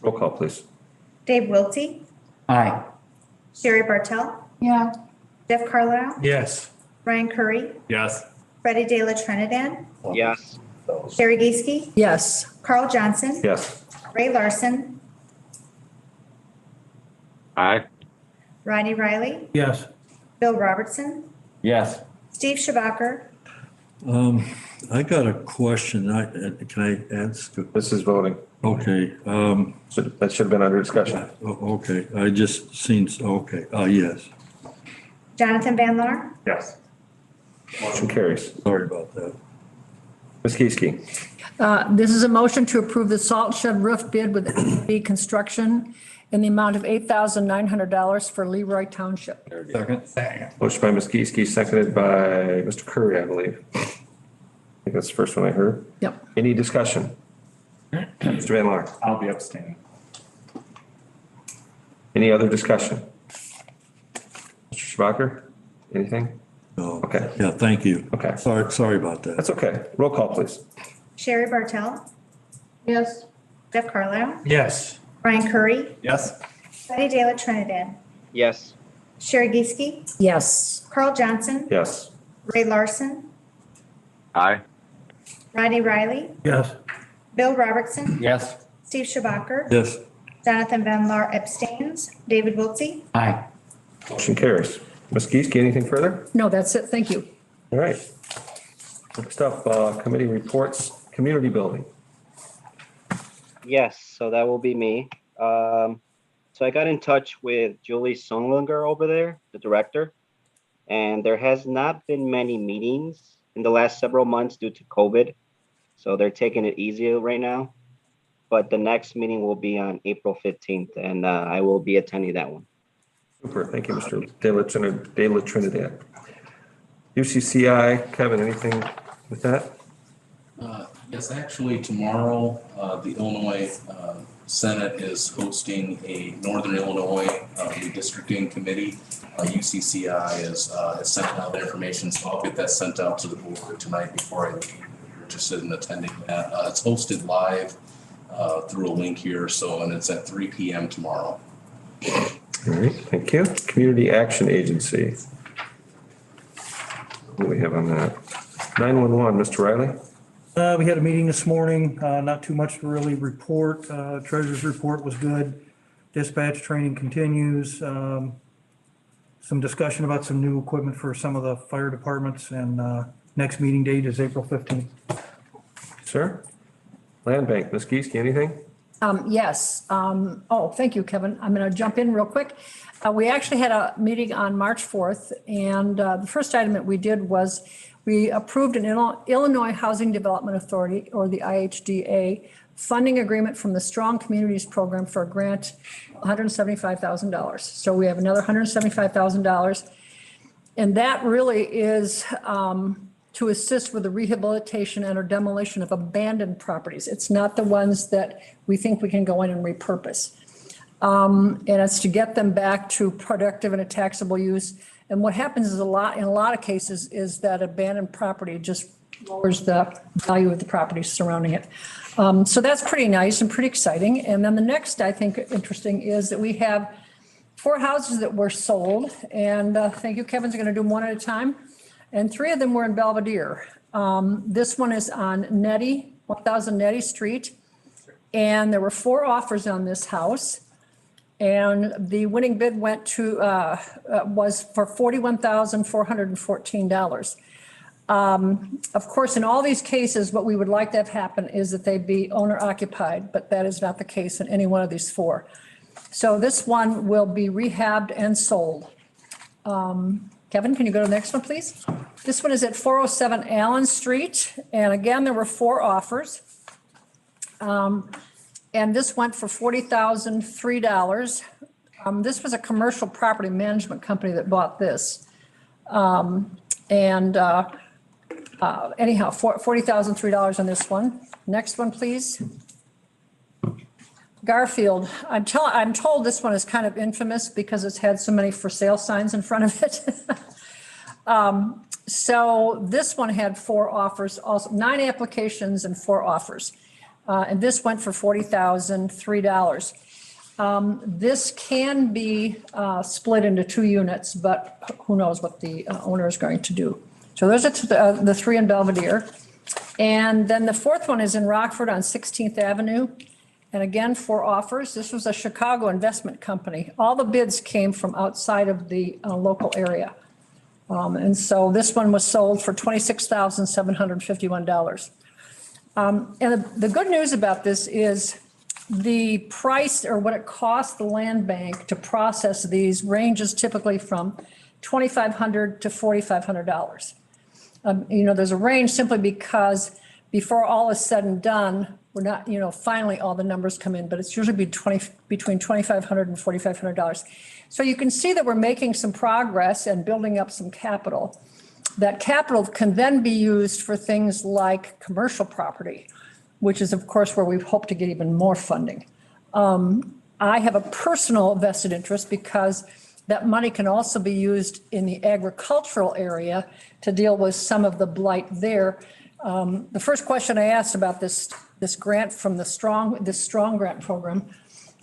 Roll call, please. Dave Wiltsey, Aye. Sherry Bartelt. Yeah. Jeff Carlisle, Yes. Ryan Curry, Yes. Freddie De La Trinidad, Yes. Sherry Geeske, Yes, Carl Johnson, Yes. Ray Larson, Aye. Rodney Riley, Yes. Bill Robertson, Yes. Steve Shabaker. I got a question. Can I ask? This is voting. Okay, So that should have been under discussion. okay, I just seen, okay, yes, Jonathan Van Laar, Yes. Motion carries. sorry about that. Ms. Geeske. this is a motion to approve the salt shed roof bid with A and B Construction in the amount of $8,900 for Leroy Township. Second? Motion by Ms. Geeske, seconded by Mr. Curry, I believe. I think that's the first one I heard. Yep. Any discussion? Mr. Van Laar. I'll be abstaining. Any other discussion? Mr. Schwacker, anything? No. Okay. Yeah, thank you. Okay. Sorry about that. That's okay. Roll call, please. Sherry Bartelt. Yes. Jeff Carlisle, Yes. Ryan Curry, Yes. Freddie De La Trinidad, Yes. Sherry Geeske, Yes, Carl Johnson, Yes. Ray Larson, Aye. Rodney Riley, Yes. Bill Robertson, Yes. Steve Shabaker, Yes, Jonathan Van Laar abstains, David Wiltsey. Aye. Motion carries. Ms. Geeske, anything further? no, that's it. Thank you. All right. Next up, committee reports, community building. Yes, so that will be me. So I got in touch with Julie Songlinger over there, the director, and there has not been many meetings in the last several months due to COVID. So they're taking it easier right now. But the next meeting will be on April 15th, and I will be attending that one. Super. Thank you, Mr. De La Trinidad. UCCI, Kevin, anything with that? Yes, actually, tomorrow, the Illinois Senate is hosting a Northern Illinois redistricting committee. UCCI has sent out information, so I'll get that sent out to the board tonight before I leave. If you're interested in attending that. It's hosted live through a link here, and it's at 3 p.m. tomorrow. All right, thank you. Community Action Agency. What do we have on that? 911, Mr. Riley? We had a meeting this morning, not too much to really report. Treasurer's report was good. Dispatch training continues. Some discussion about some new equipment for some of the fire departments, and next meeting date is April 15th. Sir? Land Bank, Ms. Geeske, anything? Yes. Thank you, Kevin. I'm going to jump in real quick. We actually had a meeting on March 4th, and the first item that we did was we approved an Illinois Housing Development Authority, or the IHDA, funding agreement from the Strong Communities Program for a grant, $175,000. So we have another $175,000. And that really is to assist with the rehabilitation and or demolition of abandoned properties. It's not the ones that we think we can go in and repurpose. And it's to get them back to productive and a taxable use. And what happens is in a lot of cases is that abandoned property just lowers the value of the property surrounding it. So that's pretty nice and pretty exciting. And then the next, I think, interesting is that we have 4 houses that were sold. And thank you, Kevin's going to do them one at a time. And 3 of them were in Belvedere. This one is on Nettie, 1000 Nettie Street. And there were 4 offers on this house. And the winning bid went to, was for $41,414. Of course, in all these cases, what we would like to have happen is that they be owner occupied, but that is not the case in any one of these 4. So this one will be rehabbed and sold. Kevin, can you go to the next one, please? This one is at 407 Allen Street. And again, there were 4 offers. And this went for $40,003. This was a commercial property management company that bought this. Anyhow, $40,003 on this one. Next one, please. Garfield. I'm told this one is kind of infamous because it's had so many for sale signs in front of it. So this one had 4 offers, also 9 applications and 4 offers. And this went for $40,003. This can be split into 2 units, but who knows what the owner is going to do. So those are the 3 in Belvedere. And then the 4th one is in Rockford on 16th Avenue. And again, 4 offers. This was a Chicago investment company. All the bids came from outside of the local area. And so this one was sold for $26,751. And the good news about this is the price or what it costs the land bank to process these ranges typically from $2,500 to $4,500. There's a range simply because before all is said and done, we're not, finally all the numbers come in, but it's usually between $2,500 and $4,500. So you can see that we're making some progress and building up some capital. That capital can then be used for things like commercial property, which is, of course, where we hope to get even more funding. I have a personal vested interest because that money can also be used in the agricultural area to deal with some of the blight there. The first question I asked about this grant from the Strong Grant Program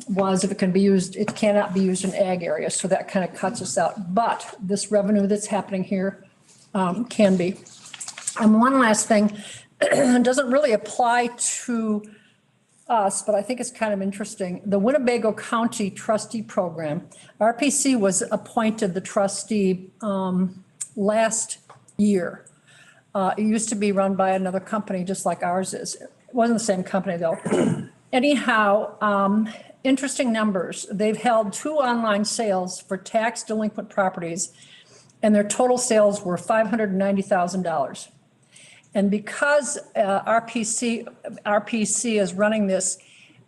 was if it can be used, it cannot be used in ag areas, so that kind of cuts us out. But this revenue that's happening here can be. And one last thing, it doesn't really apply to us, but I think it's kind of interesting. The Winnebago County Trustee Program, RPC was appointed the trustee last year. It used to be run by another company, just like ours is. It wasn't the same company, though. Anyhow, interesting numbers. They've held 2 online sales for tax delinquent properties, and their total sales were $590,000. And because RPC is running this,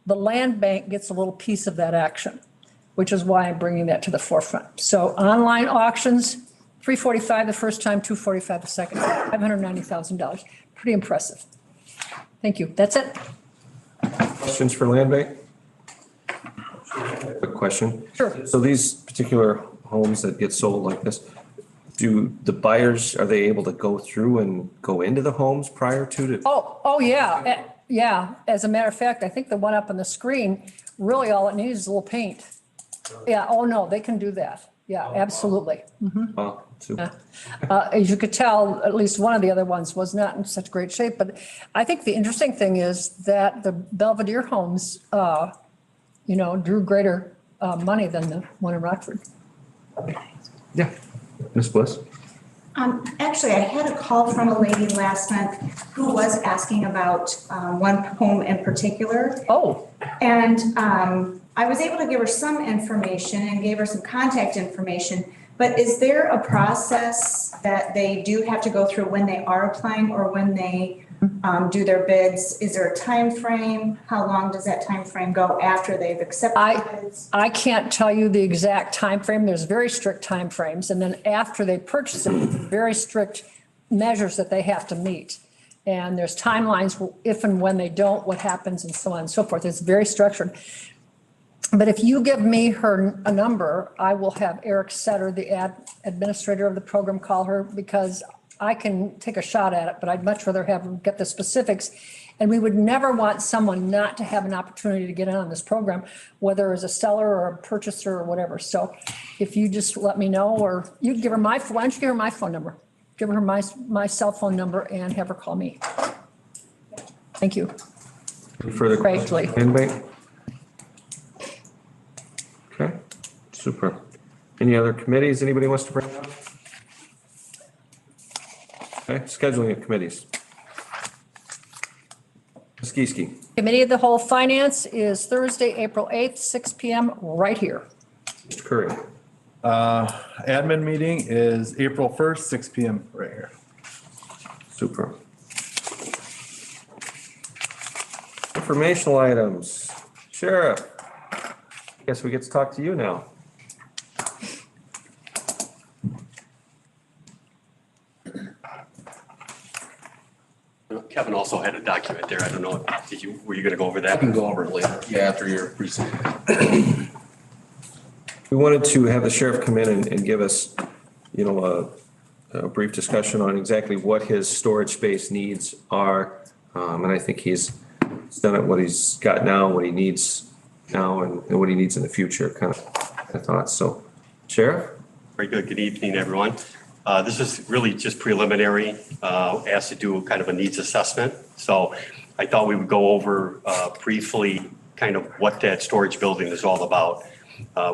the land bank gets a little piece of that action, which is why I'm bringing that to the forefront. So online auctions, $345 the first time, $245 the second, $590,000. Pretty impressive. Thank you. That's it. Questions for land bank? Quick question. Sure. So these particular homes that get sold like this, do the buyers, are they able to go through and go into the homes prior to? Oh, yeah. Yeah. As a matter of fact, I think the one up on the screen, really all it needs is a little paint. Yeah. Oh, no, they can do that. Yeah, absolutely. Mhm. Oh, super. As you could tell, at least one of the other ones was not in such great shape. But I think the interesting thing is that the Belvedere homes, drew greater money than the one in Rockford. Yeah. Ms. Bliss? Actually, I had a call from a lady last month who was asking about one home in particular. Oh. And I was able to give her some information and gave her some contact information. But is there a process that they do have to go through when they are applying or when they do their bids? Is there a time frame? How long does that time frame go after they've accepted bids? I can't tell you the exact time frame. There's very strict time frames, and then after they purchase it, very strict measures that they have to meet. And there's timelines if and when they don't, what happens, and so on and so forth. It's very structured. But if you give me a number, I will have Eric Setter, the administrator of the program, call her, because I can take a shot at it, but I'd much rather have him get the specifics. And we would never want someone not to have an opportunity to get in on this program, whether as a seller or a purchaser or whatever. So if you just let me know, or you give her why don't you give her my phone number? Give her my cell phone number and have her call me. Thank you. Any further Gratefully. questions? Anybody? Okay, super. Any other committees anybody wants to bring up? Okay, scheduling of committees. Ms. Geeske. Committee of the Whole Finance is Thursday, April 8th, 6 PM, right here. Mr. Curry. Admin meeting is April 1st, 6 PM right here. Super. Informational items. Sheriff, I guess we get to talk to you now. Kevin also had a document there. I don't know, were you going to go over that? I can go over it later. Yeah, after your presentation. We wanted to have the sheriff come in and give us, a brief discussion on exactly what his storage space needs are. And I think he's done it, what he's got now, what he needs now, and what he needs in the future, kind of thoughts. So, Sheriff? Very good. Good evening, everyone. This is really just preliminary, asked to do kind of a needs assessment. So I thought we would go over briefly kind of what that storage building is all about.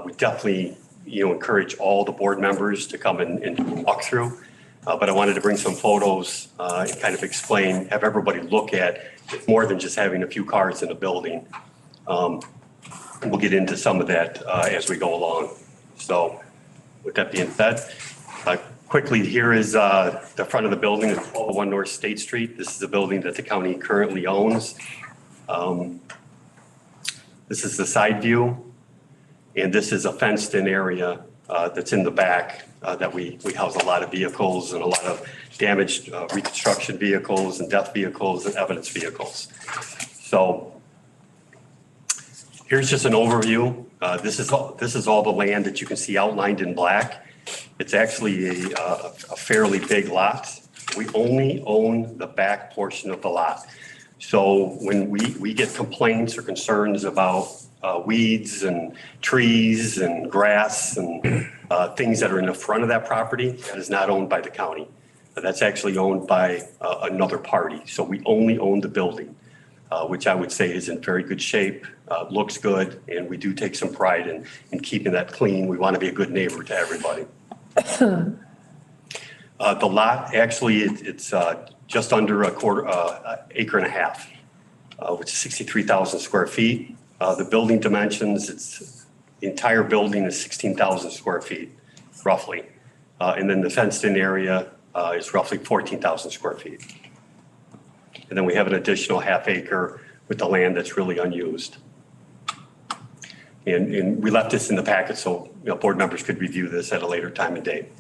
We definitely, encourage all the board members to come and walk through. But I wanted to bring some photos and kind of explain, have everybody look at it's more than just having a few cars in a building. We'll get into some of that as we go along. So with that being said, quickly, here is the front of the building at 1201 North State Street. This is a building that the county currently owns. This is the side view. And this is a fenced-in area that's in the back that we house a lot of vehicles and a lot of damaged reconstruction vehicles and death vehicles and evidence vehicles. So here's just an overview. This is all the land that you can see outlined in black. It's actually a fairly big lot. We only own the back portion of the lot. So when we get complaints or concerns about weeds and trees and grass and things that are in the front of that property, that is not owned by the county. That's actually owned by another party. So we only own the building, which I would say is in very good shape, looks good, and we do take some pride in keeping that clean. We want to be a good neighbor to everybody. The lot, actually, it's just under a quarter acre and a half, which is 63,000 square feet. The building dimensions, the entire building is 16,000 square feet, roughly. And then the fenced-in area is roughly 14,000 square feet. And then we have an additional half acre with the land that's really unused. And we left this in the packet so board members could review this at a later time and date.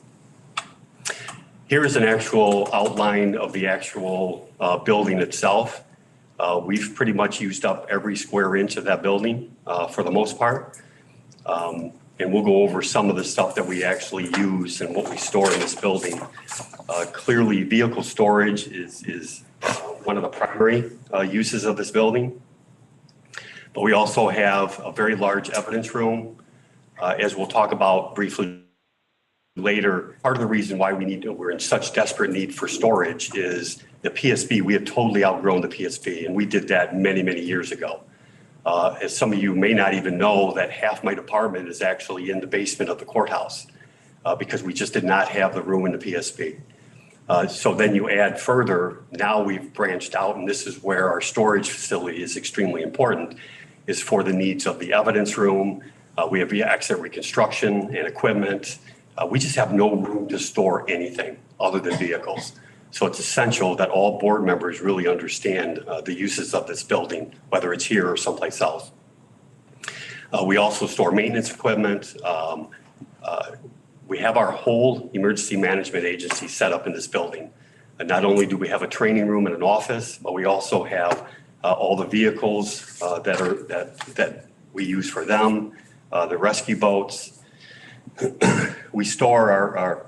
Here is an actual outline of the actual building itself. We've pretty much used up every square inch of that building for the most part. And we'll go over some of the stuff that we actually use and what we store in this building. Clearly, vehicle storage is one of the primary uses of this building. But we also have a very large evidence room. As we'll talk about briefly later, part of the reason why we're in such desperate need for storage is the PSB. We have totally outgrown the PSB, and we did that many, many years ago. As some of you may not even know, that half my department is actually in the basement of the courthouse because we just did not have the room in the PSB. So then you add further, now we've branched out, and this is where our storage facility is extremely important, is for the needs of the evidence room. We have asset reconstruction and equipment. We just have no room to store anything other than vehicles. So it's essential that all board members really understand the uses of this building, whether it's here or someplace else. We also store maintenance equipment. We have our whole emergency management agency set up in this building. And not only do we have a training room and an office, but we also have all the vehicles that we use for them, the rescue boats. We store our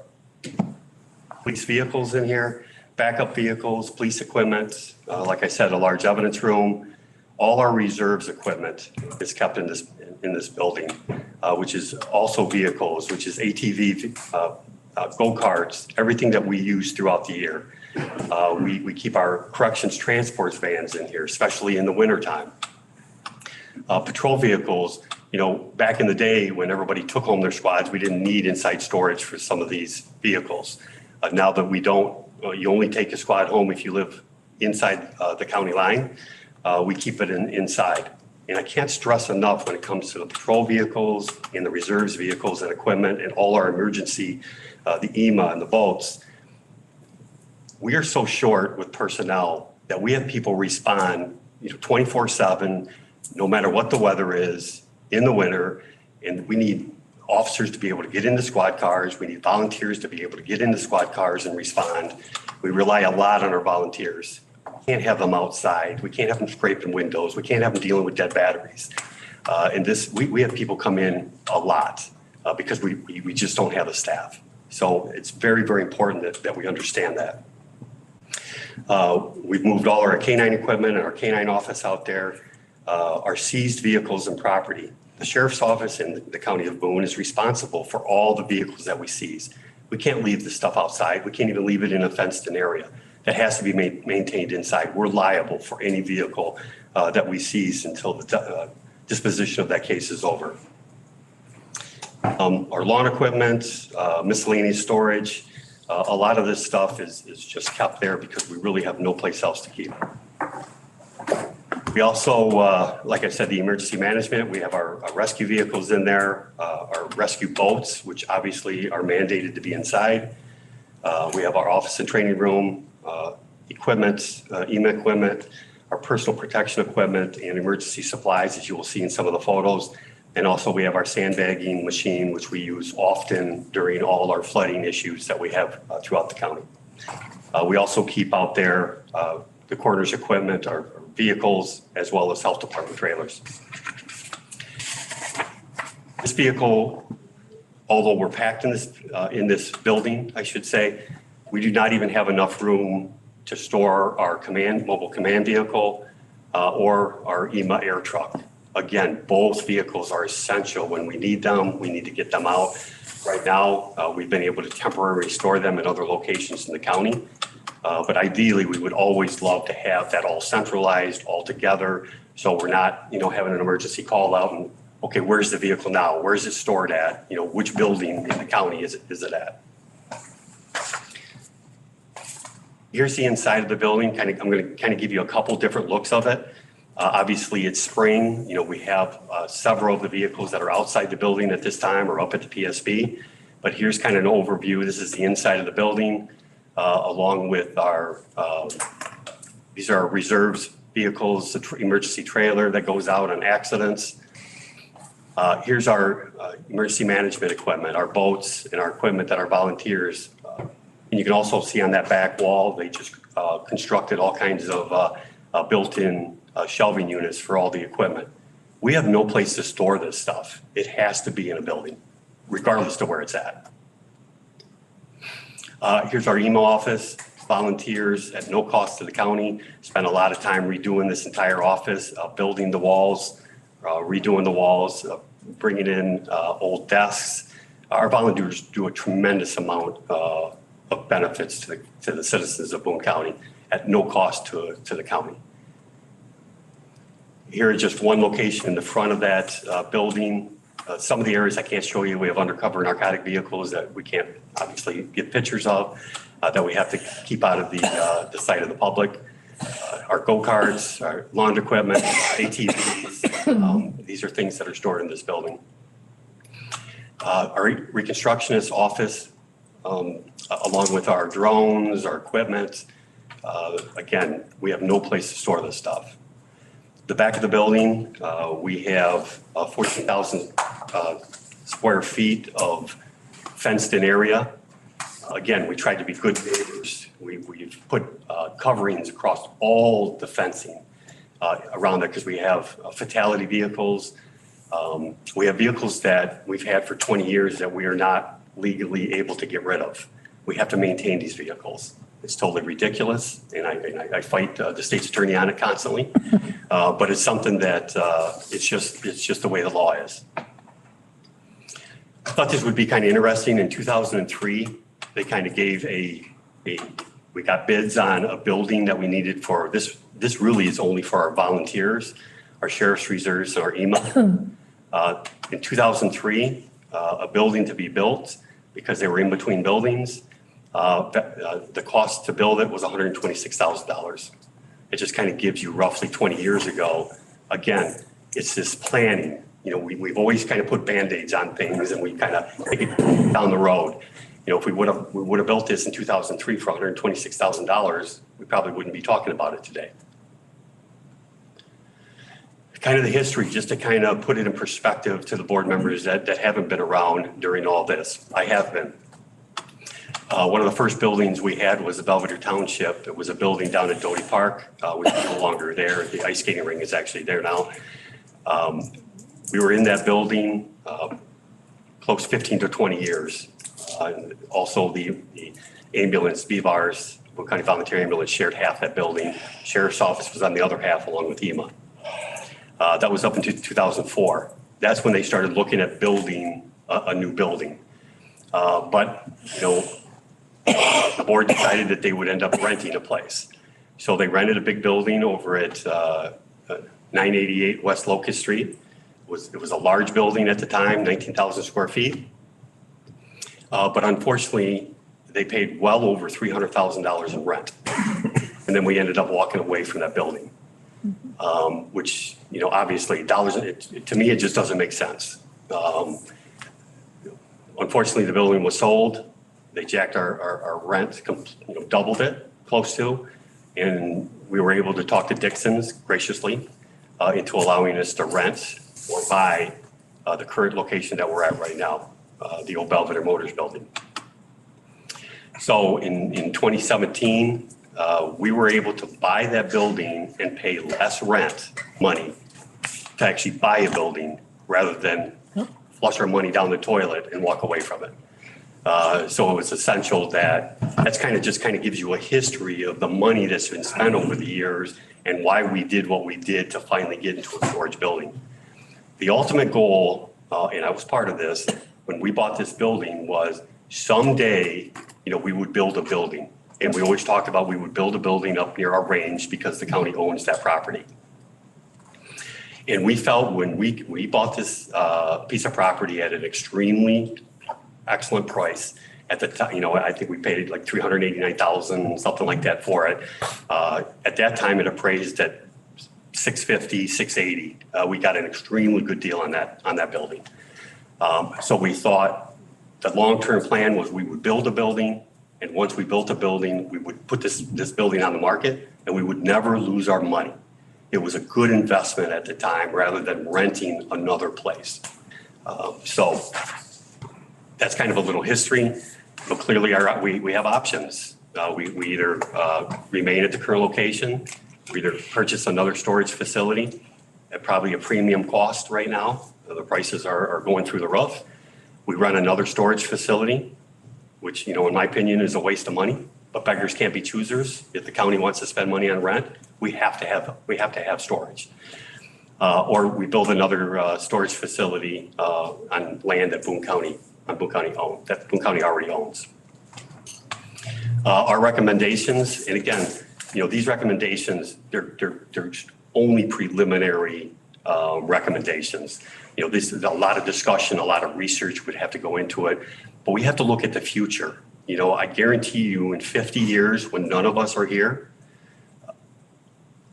police vehicles in here, backup vehicles, police equipment, like I said, a large evidence room. All our reserves equipment is kept in this building, which is also vehicles, which is ATV, go-karts, everything that we use throughout the year. We keep our corrections transports vans in here, especially in the wintertime. Patrol vehicles, you know, back in the day when everybody took home their squads, we didn't need inside storage for some of these vehicles. Now that we don't, you only take a squad home if you live inside the county line. We keep it inside. And I can't stress enough when it comes to the patrol vehicles and the reserves vehicles and equipment and all our emergency, the EMA and the boats. We are so short with personnel that we have people respond, you know, 24/7, no matter what the weather is in the winter. And we need officers to be able to get into squad cars. We need volunteers to be able to get into squad cars and respond. We rely a lot on our volunteers. We can't have them outside. We can't have them scraping windows. We can't have them dealing with dead batteries. And this, we have people come in a lot because we just don't have the staff. So it's very, very important that we understand that. We've moved all our K-9 equipment and our K-9 office out there. Our seized vehicles and property. The sheriff's office in the county of Boone is responsible for all the vehicles that we seize. We can't leave the stuff outside. We can't even leave it in a fenced-in area. That has to be maintained inside. We're liable for any vehicle that we seize until the disposition of that case is over. Our lawn equipment, miscellaneous storage, a lot of this stuff is just kept there because we really have no place else to keep it. We also, like I said, the emergency management, we have our rescue vehicles in there, our rescue boats, which obviously are mandated to be inside. We have our office and training room, equipment, EMA equipment, our personal protection equipment and emergency supplies, as you will see in some of the photos. And also we have our sandbagging machine, which we use often during all our flooding issues that we have throughout the county. We also keep out there the coroner's equipment, our vehicles, as well as health department trailers. This vehicle, although we're packed in this building, I should say, we do not even have enough room to store our mobile command vehicle or our EMA air truck. Again, both vehicles are essential when we need them. We need to get them out. Right now, we've been able to temporarily store them in other locations in the county. But ideally, we would always love to have that all centralized, all together, so we're not, you know, having an emergency call out and, okay, where's the vehicle now? Where's it stored at? You know, which building in the county is it at? Here's the inside of the building. I'm going to give you a couple different looks of it. Obviously, it's spring. You know, we have several of the vehicles that are outside the building at this time or up at the PSB. But here's kind of an overview. This is the inside of the building. Along with our, these are our reserves vehicles, the emergency trailer that goes out on accidents. Here's our emergency management equipment, our boats and our equipment that our volunteers, and you can also see on that back wall, they just constructed all kinds of built-in shelving units for all the equipment. We have no place to store this stuff. It has to be in a building, regardless of where it's at. Here's our email office, volunteers at no cost to the county, spent a lot of time redoing this entire office, building the walls, redoing the walls, bringing in old desks. Our volunteers do a tremendous amount of benefits to the citizens of Boone County at no cost to the county. Here is just one location in the front of that building. Some of the areas I can't show you, we have undercover narcotic vehicles that we can't obviously get pictures of, that we have to keep out of the sight of the public. Our go-karts, our lawn equipment, ATVs, these are things that are stored in this building. Our reconstructionist office, along with our drones, our equipment, again, we have no place to store this stuff. The back of the building, we have 14,000 square feet of fenced-in area. Again, we tried to be good neighbors. We've put coverings across all the fencing around it because we have fatality vehicles. We have vehicles that we've had for 20 years that we are not legally able to get rid of. We have to maintain these vehicles. It's totally ridiculous, and I fight the state's attorney on it constantly. But it's something that it's just the way the law is. I thought this would be kind of interesting. In 2003, they kind of gave we got bids on a building that we needed for this. This really is only for our volunteers, our sheriff's reserves, and our EMA. In 2003, a building to be built because they were in between buildings. The cost to build it was $126,000. It just kind of gives you roughly 20 years ago. Again, it's this planning. You know, we've always kind of put Band-Aids on things and we kind of take it down the road. You know, if we would have built this in 2003 for $126,000, we probably wouldn't be talking about it today. Kind of the history, just to kind of put it in perspective to the board members that haven't been around during all this. I have been. One of the first buildings we had was the Belvedere Township. It was a building down at Doty Park, which is no longer there. The ice skating ring is actually there now. We were in that building close 15 to 20 years. Also, the ambulance, BVARs, Boone County Volunteer Ambulance, shared half that building. Sheriff's Office was on the other half along with EMA. That was up until 2004. That's when they started looking at building a new building. But, you know, the board decided that they would end up renting a place. So they rented a big building over at 988 West Locust Street. It was a large building at the time, 19,000 square feet. But unfortunately, they paid well over $300,000 in rent. And then we ended up walking away from that building, which, you know, obviously dollars, to me, it just doesn't make sense. Unfortunately, the building was sold. They jacked our rent, you know, doubled it, close to, and we were able to talk to Dixon's graciously into allowing us to rent or buy the current location that we're at right now, the old Belvedere Motors building. So in 2017, we were able to buy that building and pay less rent money to actually buy a building rather than flush our money down the toilet and walk away from it. So it was essential that's kind of just gives you a history of the money that's been spent over the years and why we did what we did to finally get into a storage building. The ultimate goal, and I was part of this, when we bought this building was someday, you know, we would build a building. And we always talked about we would build a building up near our range because the county owns that property. And we felt when we bought this piece of property at an extremely excellent price at the time, you know, I think we paid like $389,000, something like that for it. At that time, it appraised at $650,000, $680,000. We got an extremely good deal on that building. So we thought the long-term plan was we would build a building, and once we built a building, we would put this building on the market, and we would never lose our money. It was a good investment at the time rather than renting another place. So that's kind of a little history. But clearly we have options. We either remain at the current location, we either purchase another storage facility at probably a premium cost right now. The prices are going through the roof. We run another storage facility, which, you know, in my opinion, is a waste of money. But beggars can't be choosers. If the county wants to spend money on rent, we have to have storage. Or we build another storage facility on land that Boone County already owns. Our recommendations, and again, you know, these recommendations, they're only preliminary recommendations. You know, this is a lot of discussion, a lot of research would have to go into it, but we have to look at the future. You know, I guarantee you in 50 years, when none of us are here,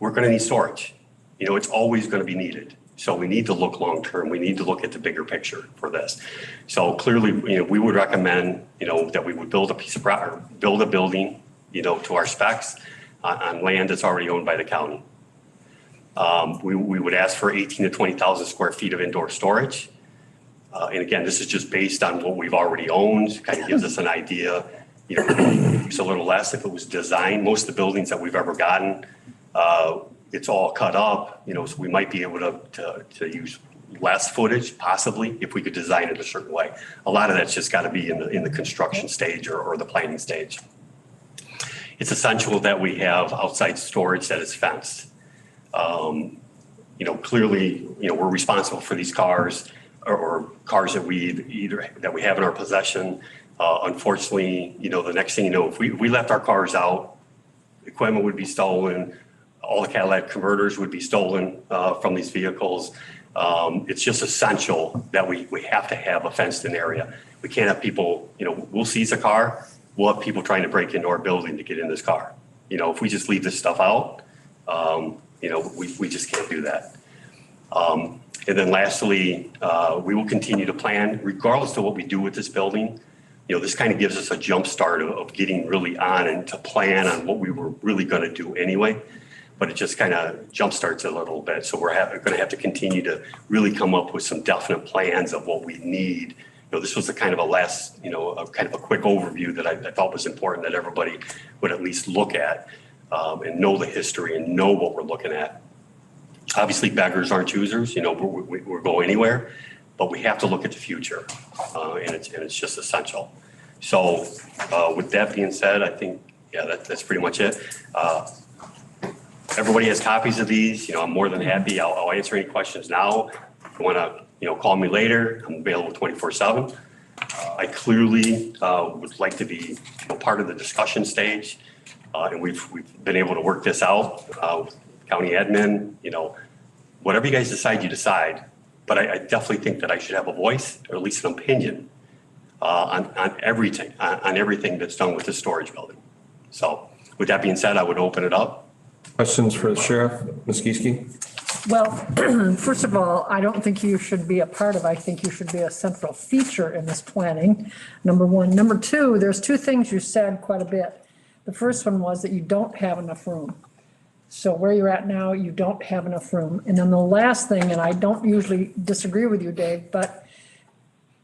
we're going to need storage. You know, it's always going to be needed. So we need to look long-term. We need to look at the bigger picture for this. So clearly, you know, we would recommend, you know, that we would build a piece of property, build a building, you know, to our specs on land that's already owned by the county. We would ask for 18 to 20,000 square feet of indoor storage. And again, this is just based on what we've already owned, kind of gives us an idea, you know, it's a little less if it was designed. Most of the buildings that we've ever gotten, it's all cut up, you know, so we might be able to use less footage, possibly, if we could design it a certain way. A lot of that's just got to be in the construction stage or the planning stage. It's essential that we have outside storage that is fenced. Clearly, we're responsible for these cars or cars that we have in our possession. Unfortunately, the next thing you know, if we left our cars out, equipment would be stolen. All the catalytic converters would be stolen from these vehicles. It's just essential that we have to have a fenced in area. We can't have people, we'll seize a car. We'll have people trying to break into our building to get in this car. If we just leave this stuff out, we just can't do that. And then lastly, we will continue to plan regardless of what we do with this building. This kind of gives us a jump start of getting really on and to plan on what we were really going to do anyway. But it just kind of jump starts a little bit. So we're going to have to continue to really come up with some definite plans of what we need. This was a kind of a last, a kind of a quick overview that I thought was important that everybody would at least look at and know the history and know what we're looking at. Obviously, beggars aren't choosers. We'll go anywhere, but we have to look at the future, and it's just essential. So, with that being said, I think that's pretty much it. Everybody has copies of these. I'm more than happy. I'll answer any questions now. If you want to, call me later. I'm available 24/7. I clearly would like to be part of the discussion stage, and we've been able to work this out. County admin, whatever you guys decide, you decide. But I definitely think that I should have a voice, or at least an opinion, on everything that's done with the storage building. So, with that being said, I would open it up. Questions for the sheriff, Ms. Gieske? Well, first of all, I don't think you should be a part of, I think you should be a central feature in this planning, number one. Number two, there's two things you said quite a bit. The first one was that you don't have enough room. So where you're at now, you don't have enough room. And then the last thing, and I don't usually disagree with you, Dave, but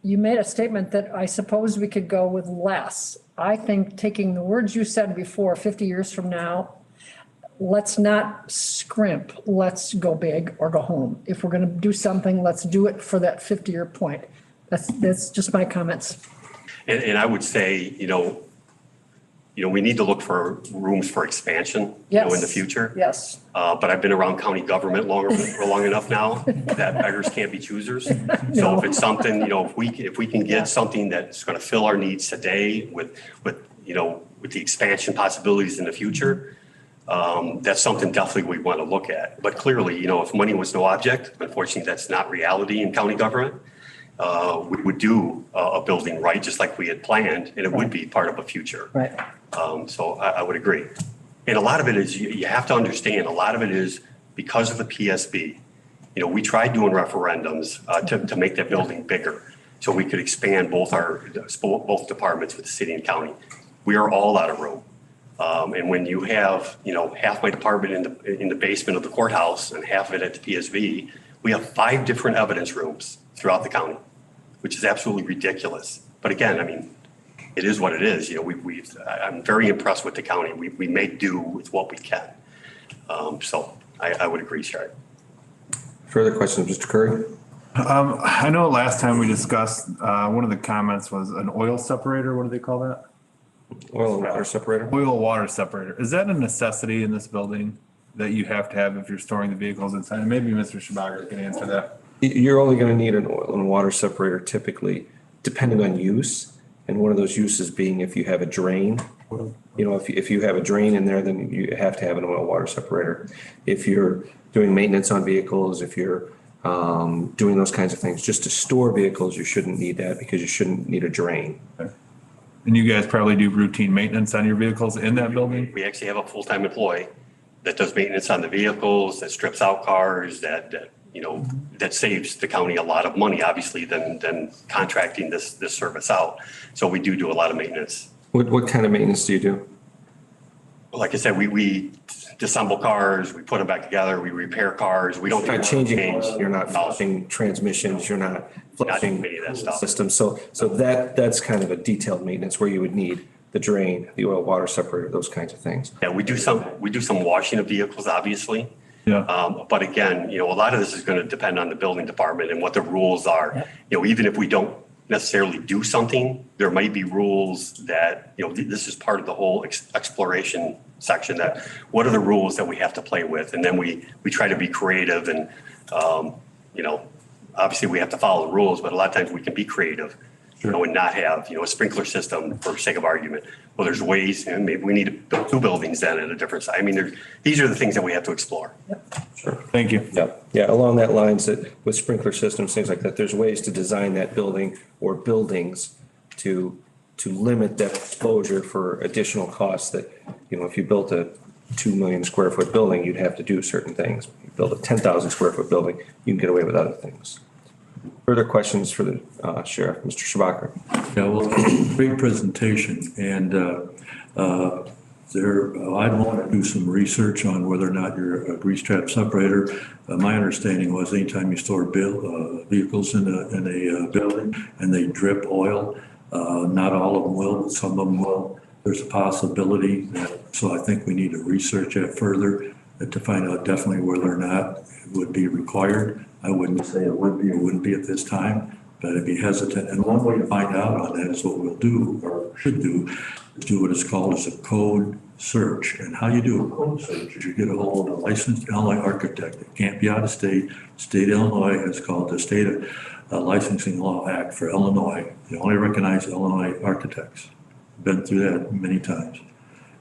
you made a statement that I suppose we could go with less. I think taking the words you said before, 50 years from now, let's not scrimp, let's go big or go home. If we're going to do something, let's do it for that 50-year point. That's just my comments. And I would say, we need to look for rooms for expansion, in the future. Yes. But I've been around county government for long enough now that beggars can't be choosers. So if it's something, if we can get something that's going to fill our needs today with the expansion possibilities in the future, that's something definitely we want to look at. But clearly, if money was no object, unfortunately, that's not reality in county government. We would do a building right, just like we had planned, and it would be part of a future. Right. So I would agree. And a lot of it is, you have to understand, a lot of it is because of the PSB. We tried doing referendums to make that building bigger so we could expand both departments with the city and county. We are all out of room. And when you have, half my department in the basement of the courthouse and half of it at the PSB, we have 5 different evidence rooms throughout the county, which is absolutely ridiculous. But again, it is what it is. I'm very impressed with the county. We make do with what we can. So I would agree, Sherry. Further questions, Mr. Curry? I know last time we discussed, one of the comments was an oil separator. What do they call that? Oil and water separator? Oil water separator. Is that a necessity in this building that you have to have if you're storing the vehicles inside? Maybe Mr. Schumacher can answer that. You're only going to need an oil and water separator typically, depending on use. And one of those uses being if you have a drain. If you have a drain in there, then you have to have an oil water separator. If you're doing maintenance on vehicles, if you're doing those kinds of things, just to store vehicles, you shouldn't need that because you shouldn't need a drain. Okay. And you guys probably do routine maintenance on your vehicles in that building? We actually have a full-time employee that does maintenance on the vehicles, that strips out cars, that saves the county a lot of money, obviously, than contracting this service out. So we do a lot of maintenance. What kind of maintenance do you do? Like I said, we disassemble cars, we put them back together, we repair cars. We don't. You're not changing oils, you're not flushing transmissions, you're not flushing any of that stuff. Systems. So that's kind of a detailed maintenance where you would need the drain, the oil water separator, those kinds of things. Yeah, we do some washing of vehicles, obviously. Yeah. But again, a lot of this is going to depend on the building department and what the rules are. Even if we don't necessarily do something, there might be rules that, this is part of the whole exploration section, that what are the rules that we have to play with? And then we try to be creative and, obviously we have to follow the rules, but a lot of times we can be creative, and not have, a sprinkler system for sake of argument. Well, there's ways, and maybe we need to build two buildings then at a different site. I mean, these are the things that we have to explore. Sure. Thank you. Yeah, along that lines, that with sprinkler systems, things like that, there's ways to design that building or buildings to limit that exposure for additional costs that, if you built a 2 million square foot building, you'd have to do certain things. You build a 10,000 square foot building, you can get away with other things. Further questions for the sheriff, Mr. Schubacher? Yeah, well, great presentation, and I'd want to do some research on whether or not you're a grease trap separator. My understanding was anytime you store vehicles in a building and they drip oil, not all of them will, but some of them will. There's a possibility so I think we need to research that further to find out definitely whether or not it would be required. I wouldn't say it would be or wouldn't be at this time, but I'd be hesitant. And one way to find out on that is what we'll do, or should do, is do what is called as a code search. And how you do a code search is you get a hold of a licensed Illinois architect. It can't be out of state. State of Illinois is called the State Licensing Law Act for Illinois. They only recognize Illinois architects. Been through that many times.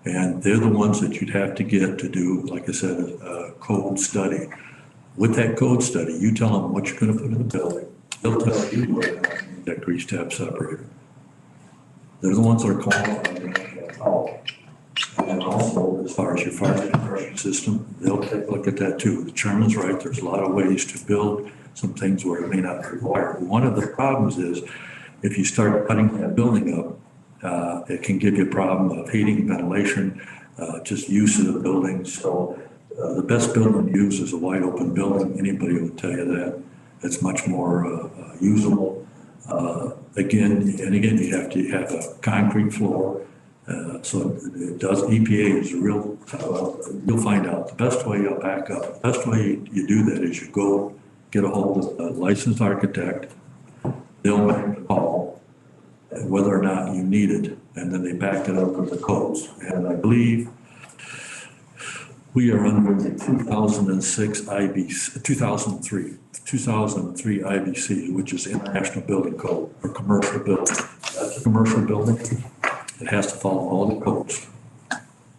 And they're the ones that you'd have to get to do, like I said, a code study. With that code study, you tell them what you're going to put in the building. They'll tell you whether or not you need that grease trap separator. They're the ones that are called. And also, as far as your fire suppression system, they'll take a look at that too. The chairman's right. There's a lot of ways to build some things where it may not be required. One of the problems is if you start cutting that building up, it can give you a problem of heating, ventilation, just use of the building. So the best building to use is a wide open building. Anybody would tell you that. It's much more usable. Again, you have to have a concrete floor. So it does, EPA is real, you'll find out. The best way you'll back up, the best way you do that is you go get a hold of a licensed architect. They'll make the call whether or not you need it, and then they back it up with the codes. And I believe we are under the 2006 IBC, 2003 IBC, which is International Building Code for commercial building. That's a commercial building. It has to follow all the codes.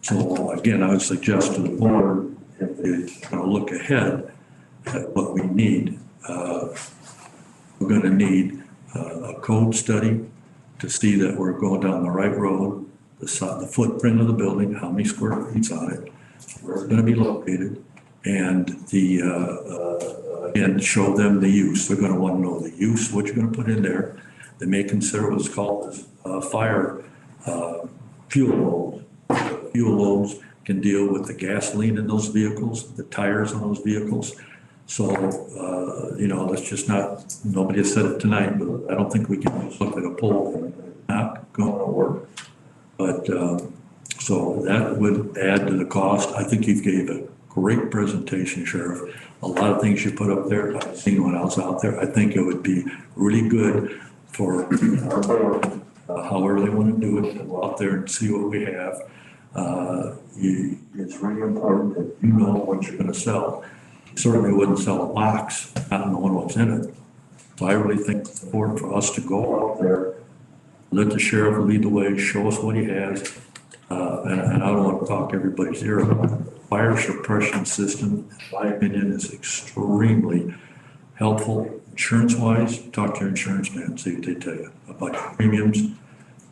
So again, I would suggest to the board, if they're going to look ahead at what we need, we're going to need a code study to see that we're going down the right road, the footprint of the building, how many square feet's on it, where it's going to be located, and again, show them the use. They're going to want to know the use, what you're going to put in there. They may consider what's called fire fuel loads. Fuel loads can deal with the gasoline in those vehicles, the tires on those vehicles. So, let's just nobody has said it tonight, but I don't think we can just look at a poll and it's not going to work. But, so that would add to the cost. I think you gave a great presentation, Sheriff. A lot of things you put up there, I've seen when I was out there. I think it would be really good for our board, however they want to do it, to go out there and see what we have. It's really important that you know what you're going to sell. You certainly wouldn't sell a box not knowing what's in it. So I really think it's important for us to go out there, let the sheriff lead the way, show us what he has. And I don't want to talk everybody's ear about it. The fire suppression system, in my opinion, is extremely helpful. Insurance-wise, talk to your insurance man, see what they tell you about your premiums.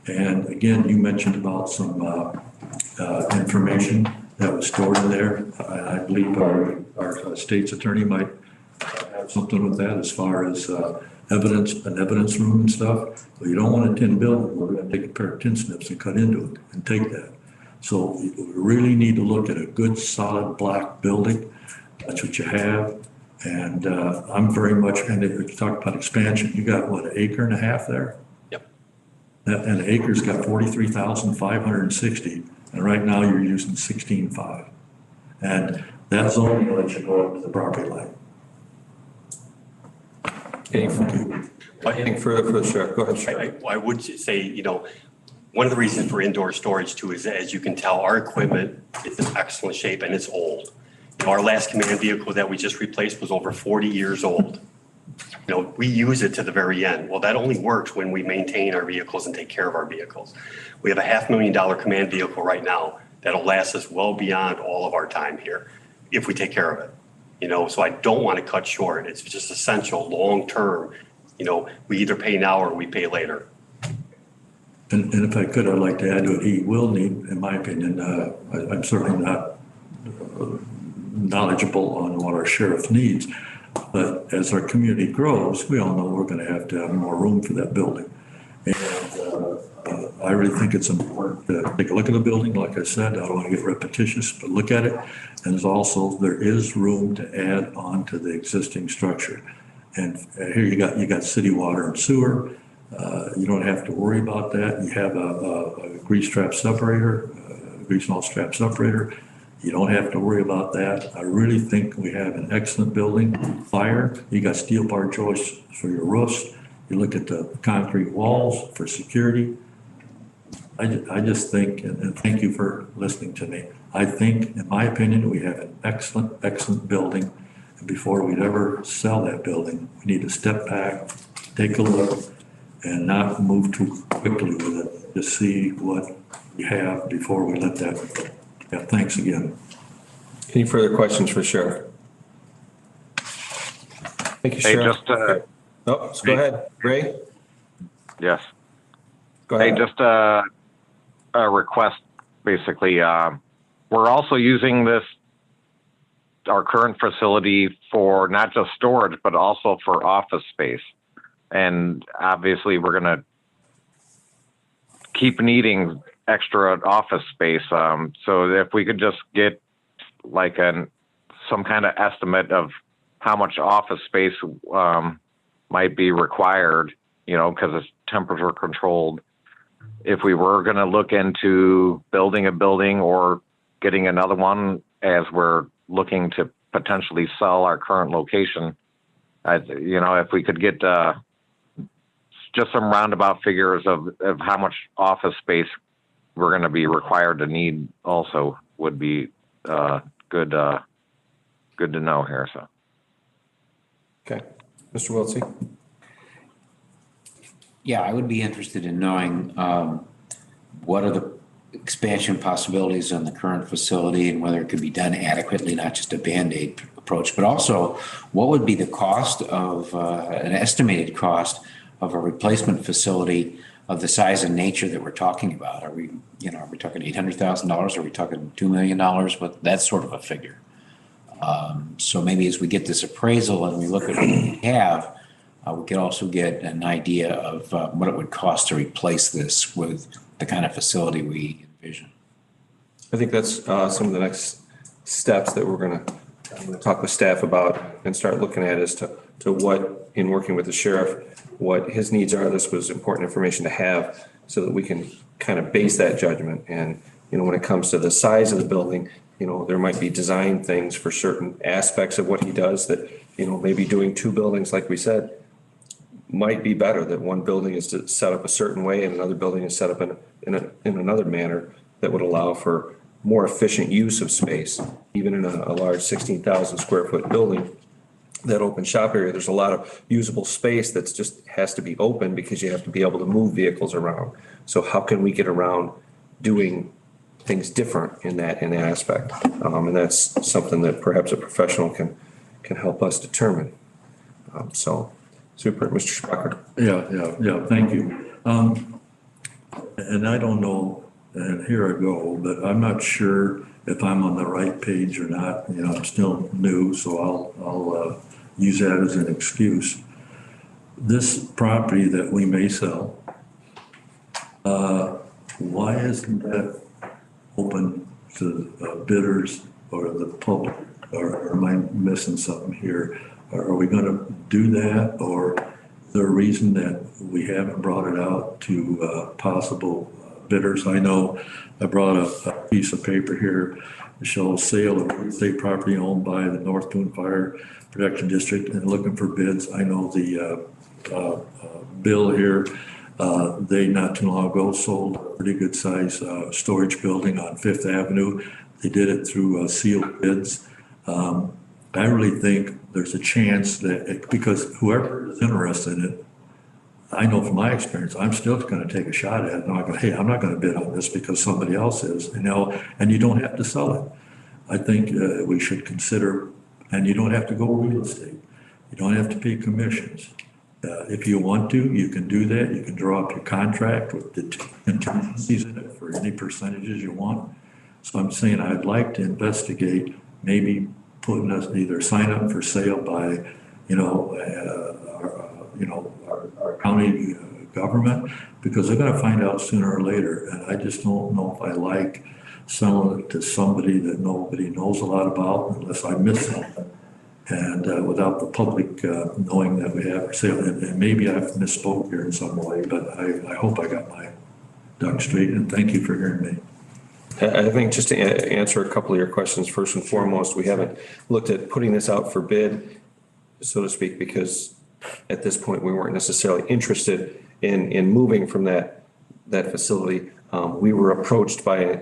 And again, you mentioned about some information that was stored in there. I believe our state's attorney might have something with that as far as an evidence room and stuff. So you don't want a tin building. We're going to take a pair of tin snips and cut into it and take that. So we really need to look at a good, solid block building. That's what you have. And I'm very much, and if you talk about expansion, you got what, 1.5 acres there? Yep. And the acre's got 43,560, and right now you're using 16.5. And That zoning lets you go up to the property line. Anything further for the sheriff? Go ahead, Sheriff. I would say, you know, one of the reasons for indoor storage too is, as you can tell, our equipment is in excellent shape and it's old. You know, our last command vehicle that we just replaced was over 40 years old. You know, we use it to the very end. Well, that only works when we maintain our vehicles and take care of our vehicles. We have a $500,000 command vehicle right now that'll last us well beyond all of our time here if we take care of it. You know, so I don't want to cut short. It's just essential long-term. You know, we either pay now or we pay later. And if I could, I'd like to add to it, he will need, in my opinion, I'm certainly not knowledgeable on what our sheriff needs, but as our community grows, we all know we're going to have more room for that building. And I really think it's important to take a look at the building. Like I said, I don't want to get repetitious, but look at it. And there is room to add on to the existing structure. And here you got city water and sewer. You don't have to worry about that. You have a grease trap separator, grease and all strap separator. You don't have to worry about that. I really think we have an excellent building. Fire, you got steel bar joists for your roofs. You look at the concrete walls for security. I just think, and thank you for listening to me. I think, in my opinion, we have an excellent, excellent building. And before we'd ever sell that building, we need to step back, take a look, and not move too quickly with it. Just see what we have before we let that go. Yeah, thanks again. Any further questions for Sheriff? Thank you, Sheriff. Go ahead, Ray. Yes. Go ahead. Hey, just a request, basically. We're also using our current facility for not just storage, but also for office space. And obviously we're going to keep needing extra office space. So if we could just get like some kind of estimate of how much office space might be required, you know, because it's temperature controlled. If we were going to look into building a building or getting another one as we're looking to potentially sell our current location, you know, if we could get just some roundabout figures of how much office space we're going to be required to need also would be good to know here. So. Okay. Mr. Wiltsey. Yeah, I would be interested in knowing what are the expansion possibilities on the current facility and whether it could be done adequately, not just a Band-Aid approach, but also what would be the cost of an estimated cost of a replacement facility of the size and nature that we're talking about. Are we talking $800,000? Are we talking $2 million? But that's sort of a figure. So maybe as we get this appraisal and we look at what we have, we could also get an idea of what it would cost to replace this with the kind of facility we envision. I think that's some of the next steps that we're going to talk with staff about and start looking at as to what, in working with the sheriff, what his needs are. This was important information to have so that we can kind of base that judgment. And, you know, when it comes to the size of the building, you know, there might be design things for certain aspects of what he does that, you know, maybe doing two buildings, like we said, might be better. That one building is set up a certain way and another building is set up in another manner that would allow for more efficient use of space. Even in a large 16,000 square foot building, that open shop area, there's a lot of usable space that's just has to be open because you have to be able to move vehicles around. So how can we get around doing things different in that aspect? And that's something that perhaps a professional can help us determine. So super, Mr. Sprecher. Yeah, thank you. And I don't know, and here I go, but I'm not sure if I'm on the right page or not. You know, I'm still new, so I'll use that as an excuse. This property that we may sell, why isn't that open to bidders or the public? Or am I missing something here? Are we going to do that, or is there a reason that we haven't brought it out to possible bidders? I know I brought a piece of paper here shows sale of real estate property owned by the North Boone Fire Protection District and looking for bids. I know the bill here, they not too long ago sold a pretty good size storage building on Fifth Avenue. They did it through sealed bids. I really think there's a chance that, because whoever is interested in it, I know from my experience, I'm still going to take a shot at it. I'm not going to, hey, I'm not going to bid on this because somebody else is, you know, and you don't have to sell it. I think we should consider, and you don't have to go real estate. You don't have to pay commissions. If you want to, you can do that. You can draw up your contract with the contingencies in it for any percentages you want. So I'm saying I'd like to investigate maybe putting us either sign up for sale by, our county government, because they're going to find out sooner or later. And I just don't know if I like selling it to somebody that nobody knows a lot about unless I miss something. And without the public knowing that we have for sale, and maybe I've misspoke here in some way, but I hope I got my ducks straight, and thank you for hearing me. I think just to answer a couple of your questions, first and foremost, we haven't looked at putting this out for bid, so to speak, because at this point, we weren't necessarily interested in moving from that facility. We were approached by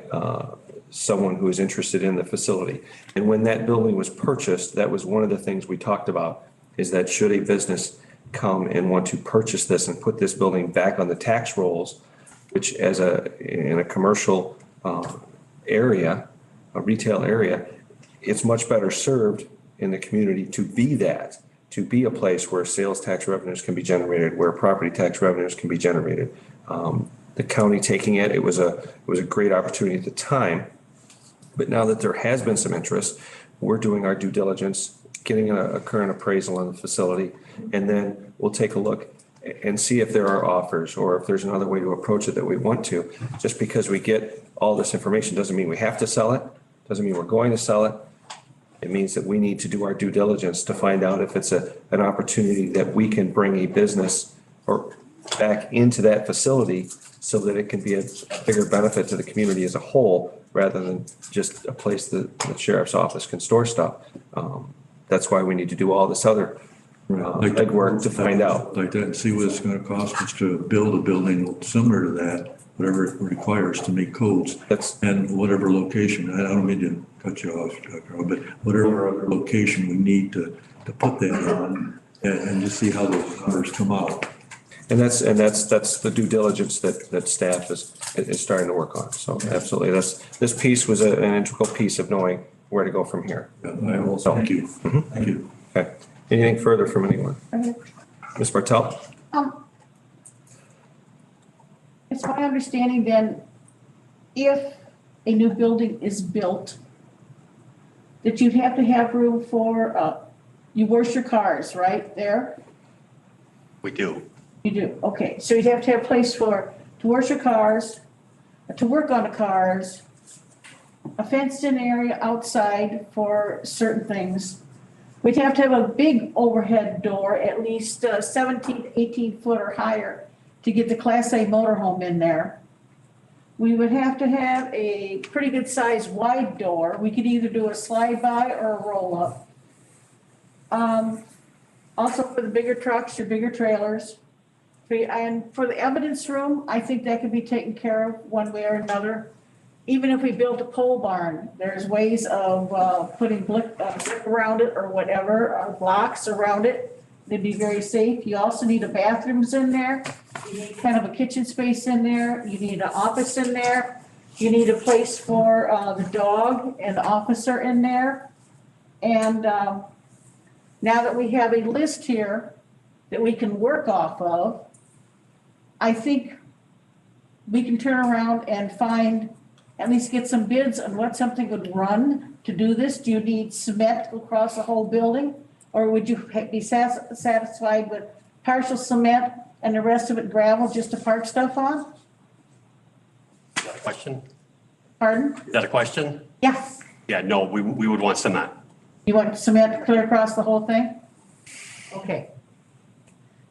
someone who was interested in the facility. And when that building was purchased, that was one of the things we talked about, is that should a business come and want to purchase this and put this building back on the tax rolls, which in a commercial area, a retail area, it's much better served in the community to be that, to be a place where sales tax revenues can be generated, where property tax revenues can be generated. The county taking it was a great opportunity at the time. But now that there has been some interest, we're doing our due diligence, getting a current appraisal on the facility, and then we'll take a look and see if there are offers or if there's another way to approach it that we want to. Just because we get all this information doesn't mean we have to sell it, doesn't mean we're going to sell it. It means that we need to do our due diligence to find out if it's an opportunity that we can bring a business or back into that facility so that it can be a bigger benefit to the community as a whole, rather than just a place that the sheriff's office can store stuff. That's why we need to do all this other legwork to find out. Like that, and see what it's going to cost us to build a building similar to that, whatever it requires to meet codes. And whatever location, I don't mean to cut you off, Carl, but whatever other location we need to put that on, and just see how those numbers come out. And that's the due diligence that staff is starting to work on. So absolutely, this piece was an integral piece of knowing where to go from here. I will, thank you. Thank you. Okay. Anything further from anyone? Ms. Bartel? It's my understanding then, if a new building is built, that you'd have to have room for, you wash your cars, right, there? We do. You do, okay. So you'd have to have a place to wash your cars, to work on the cars, a fenced-in area outside for certain things. We'd have to have a big overhead door, at least 17 to 18 foot or higher, to get the Class A motorhome in there. We would have to have a pretty good sized wide door. We could either do a slide by or a roll up. Also for the bigger trucks, your bigger trailers. And for the evidence room, I think that could be taken care of one way or another. Even if we built a pole barn, there's ways of putting brick around it or whatever, or blocks around it. They'd be very safe. You also need a bathrooms in there. You need kind of a kitchen space in there. You need an office in there. You need a place for the dog and the officer in there. And now that we have a list here that we can work off of, I think we can turn around and find, at least get some bids on what something would run to do this. Do you need cement across the whole building? Or would you be satisfied with partial cement and the rest of it gravel just to park stuff on? Is that a question? Pardon? Is that a question? Yes. Yeah, no, we would want cement. You want cement clear across the whole thing? Okay.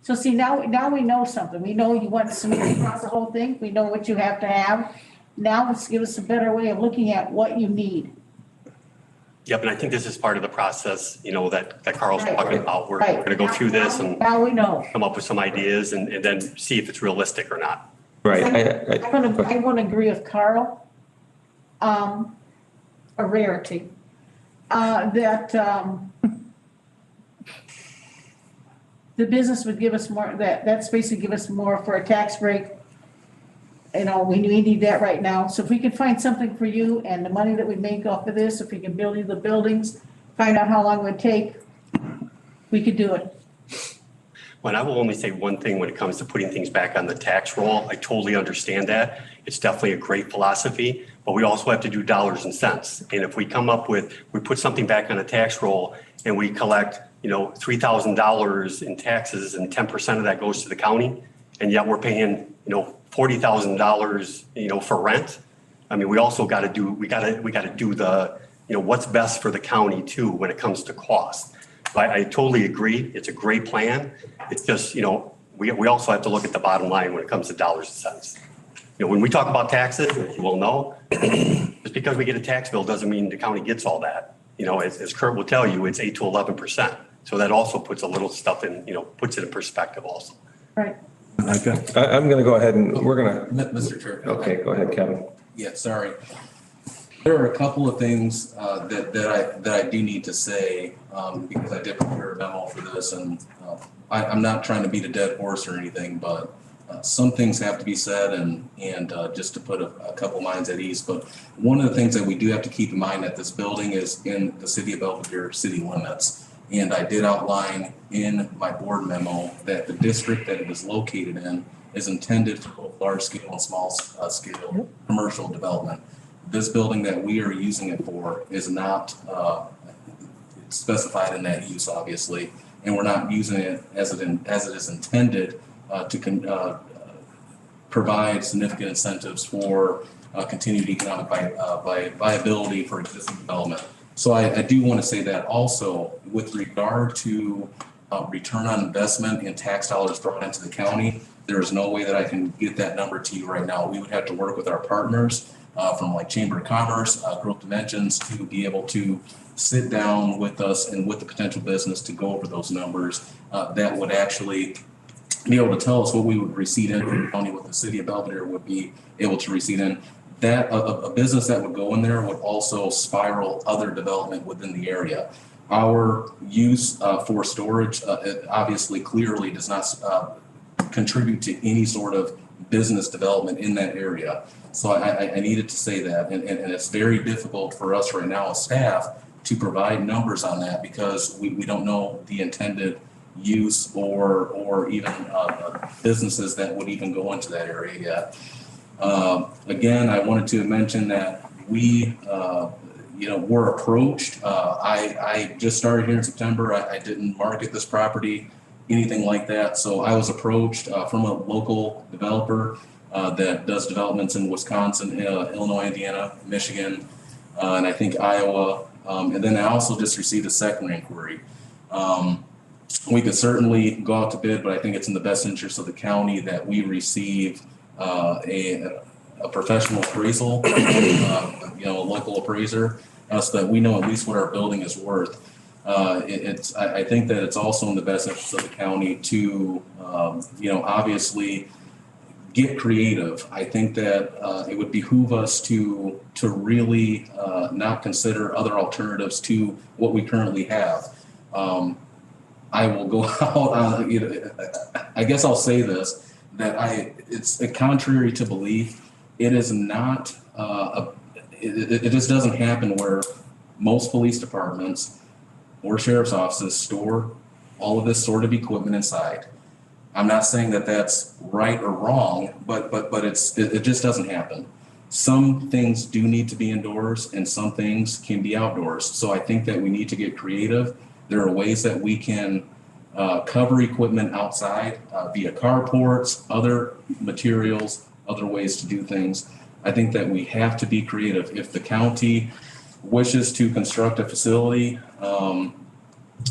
So see, now we know something. We know you want cement across the whole thing. We know what you have to have. Now let's give us a better way of looking at what you need. Yep, and I think this is part of the process, that Carl's Right. talking about. We're Right. going to go through this and Now we know. come up with some ideas and then see if it's realistic or not. Right. I want to agree with Carl. A rarity. That the business would give us more, that space would give us more for a tax break. We need that right now. So if we could find something for you and the money that we make off of this, if we can build you the buildings, find out how long it would take, we could do it. Well, I will only say one thing when it comes to putting things back on the tax roll. I totally understand that. It's definitely a great philosophy, but we also have to do dollars and cents. And if we we put something back on a tax roll and we collect, $3,000 in taxes and 10% of that goes to the county, and yet we're paying, $40,000, for rent. I mean, we also got to do the, what's best for the county too when it comes to cost. I totally agree. It's a great plan. It's just, we also have to look at the bottom line when it comes to dollars and cents. When we talk about taxes, you will know, just because we get a tax bill doesn't mean the county gets all that. As Kurt will tell you, it's 8 to 11%. So that also puts a little stuff in, puts it in perspective also. Right. Okay. I'm going to go ahead and we're going to. Mr. Chair. Okay, go ahead, Kevin. Yeah, sorry. There are a couple of things that I do need to say because I did prepare a memo for this, and I'm not trying to beat a dead horse or anything, but some things have to be said, and just to put a couple minds at ease. But one of the things that we do have to keep in mind that this building is in the city of Belvedere city limits. And I did outline in my board memo that the district that it is located in is intended for both large scale and small scale commercial development. This building that we are using it for is not specified in that use, obviously, and we're not using it as it is intended to provide significant incentives for continued economic viability for existing development. So I do want to say that also with regard to return on investment and tax dollars brought into the county, there is no way that I can get that number to you right now. We would have to work with our partners from like Chamber of Commerce, Growth Dimensions, to be able to sit down with us and with the potential business to go over those numbers that would actually be able to tell us what we would receive in from the county, what the city of Belvedere would be able to receive in. That a business that would go in there would also spiral other development within the area. Our use for storage obviously clearly does not contribute to any sort of business development in that area. So I needed to say that, and it's very difficult for us right now as staff to provide numbers on that because we don't know the intended use or even businesses that would even go into that area yet. Again, I wanted to mention that we, were approached. I just started here in September. I didn't market this property, anything like that. So I was approached from a local developer that does developments in Wisconsin, Illinois, Indiana, Michigan, and I think Iowa. And then I also just received a second inquiry. We could certainly go out to bid, but I think it's in the best interest of the county that we receive a professional appraisal, a local appraiser, so that we know at least what our building is worth. I think that it's also in the best interest of the county to, obviously get creative. I think that it would behoove us to really not consider other alternatives to what we currently have. I will go out on, I guess I'll say this, that it's contrary to belief. It is not, it just doesn't happen where most police departments or sheriff's offices store all of this sort of equipment inside. I'm not saying that that's right or wrong, but it just doesn't happen. Some things do need to be indoors and some things can be outdoors. So I think that we need to get creative. There are ways that we can cover equipment outside via carports, other materials, other ways to do things. I think that we have to be creative. If the county wishes to construct a facility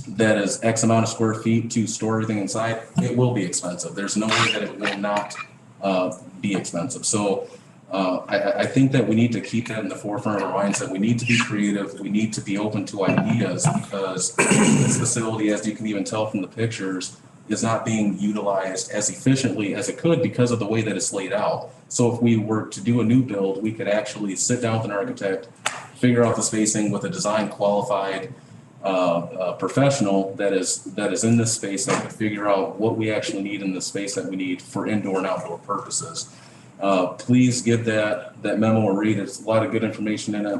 that is X amount of square feet to store everything inside, it will be expensive. There's no way that it will not be expensive. So I think that we need to keep that in the forefront of our minds, that we need to be creative, we need to be open to ideas, because this facility, as you can even tell from the pictures, is not being utilized as efficiently as it could because of the way that it's laid out. So if we were to do a new build, we could actually sit down with an architect, figure out the spacing with a design qualified professional that is in this space, that could figure out what we actually need in the space that we need for indoor and outdoor purposes. Please get that memo or read it. It's a lot of good information in it.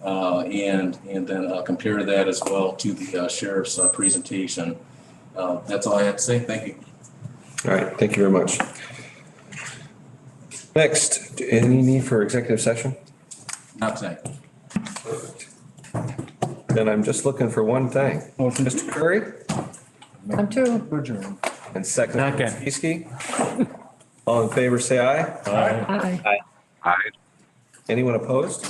And then compare that as well to the sheriff's presentation. That's all I have to say. Thank you. All right, thank you very much. Next, any need for executive session? Not tonight. Perfect. Then I'm just looking for one thing. Mr. Curry? I'm too. And second, Ski. All in favor, say aye. Aye. Aye. Anyone opposed?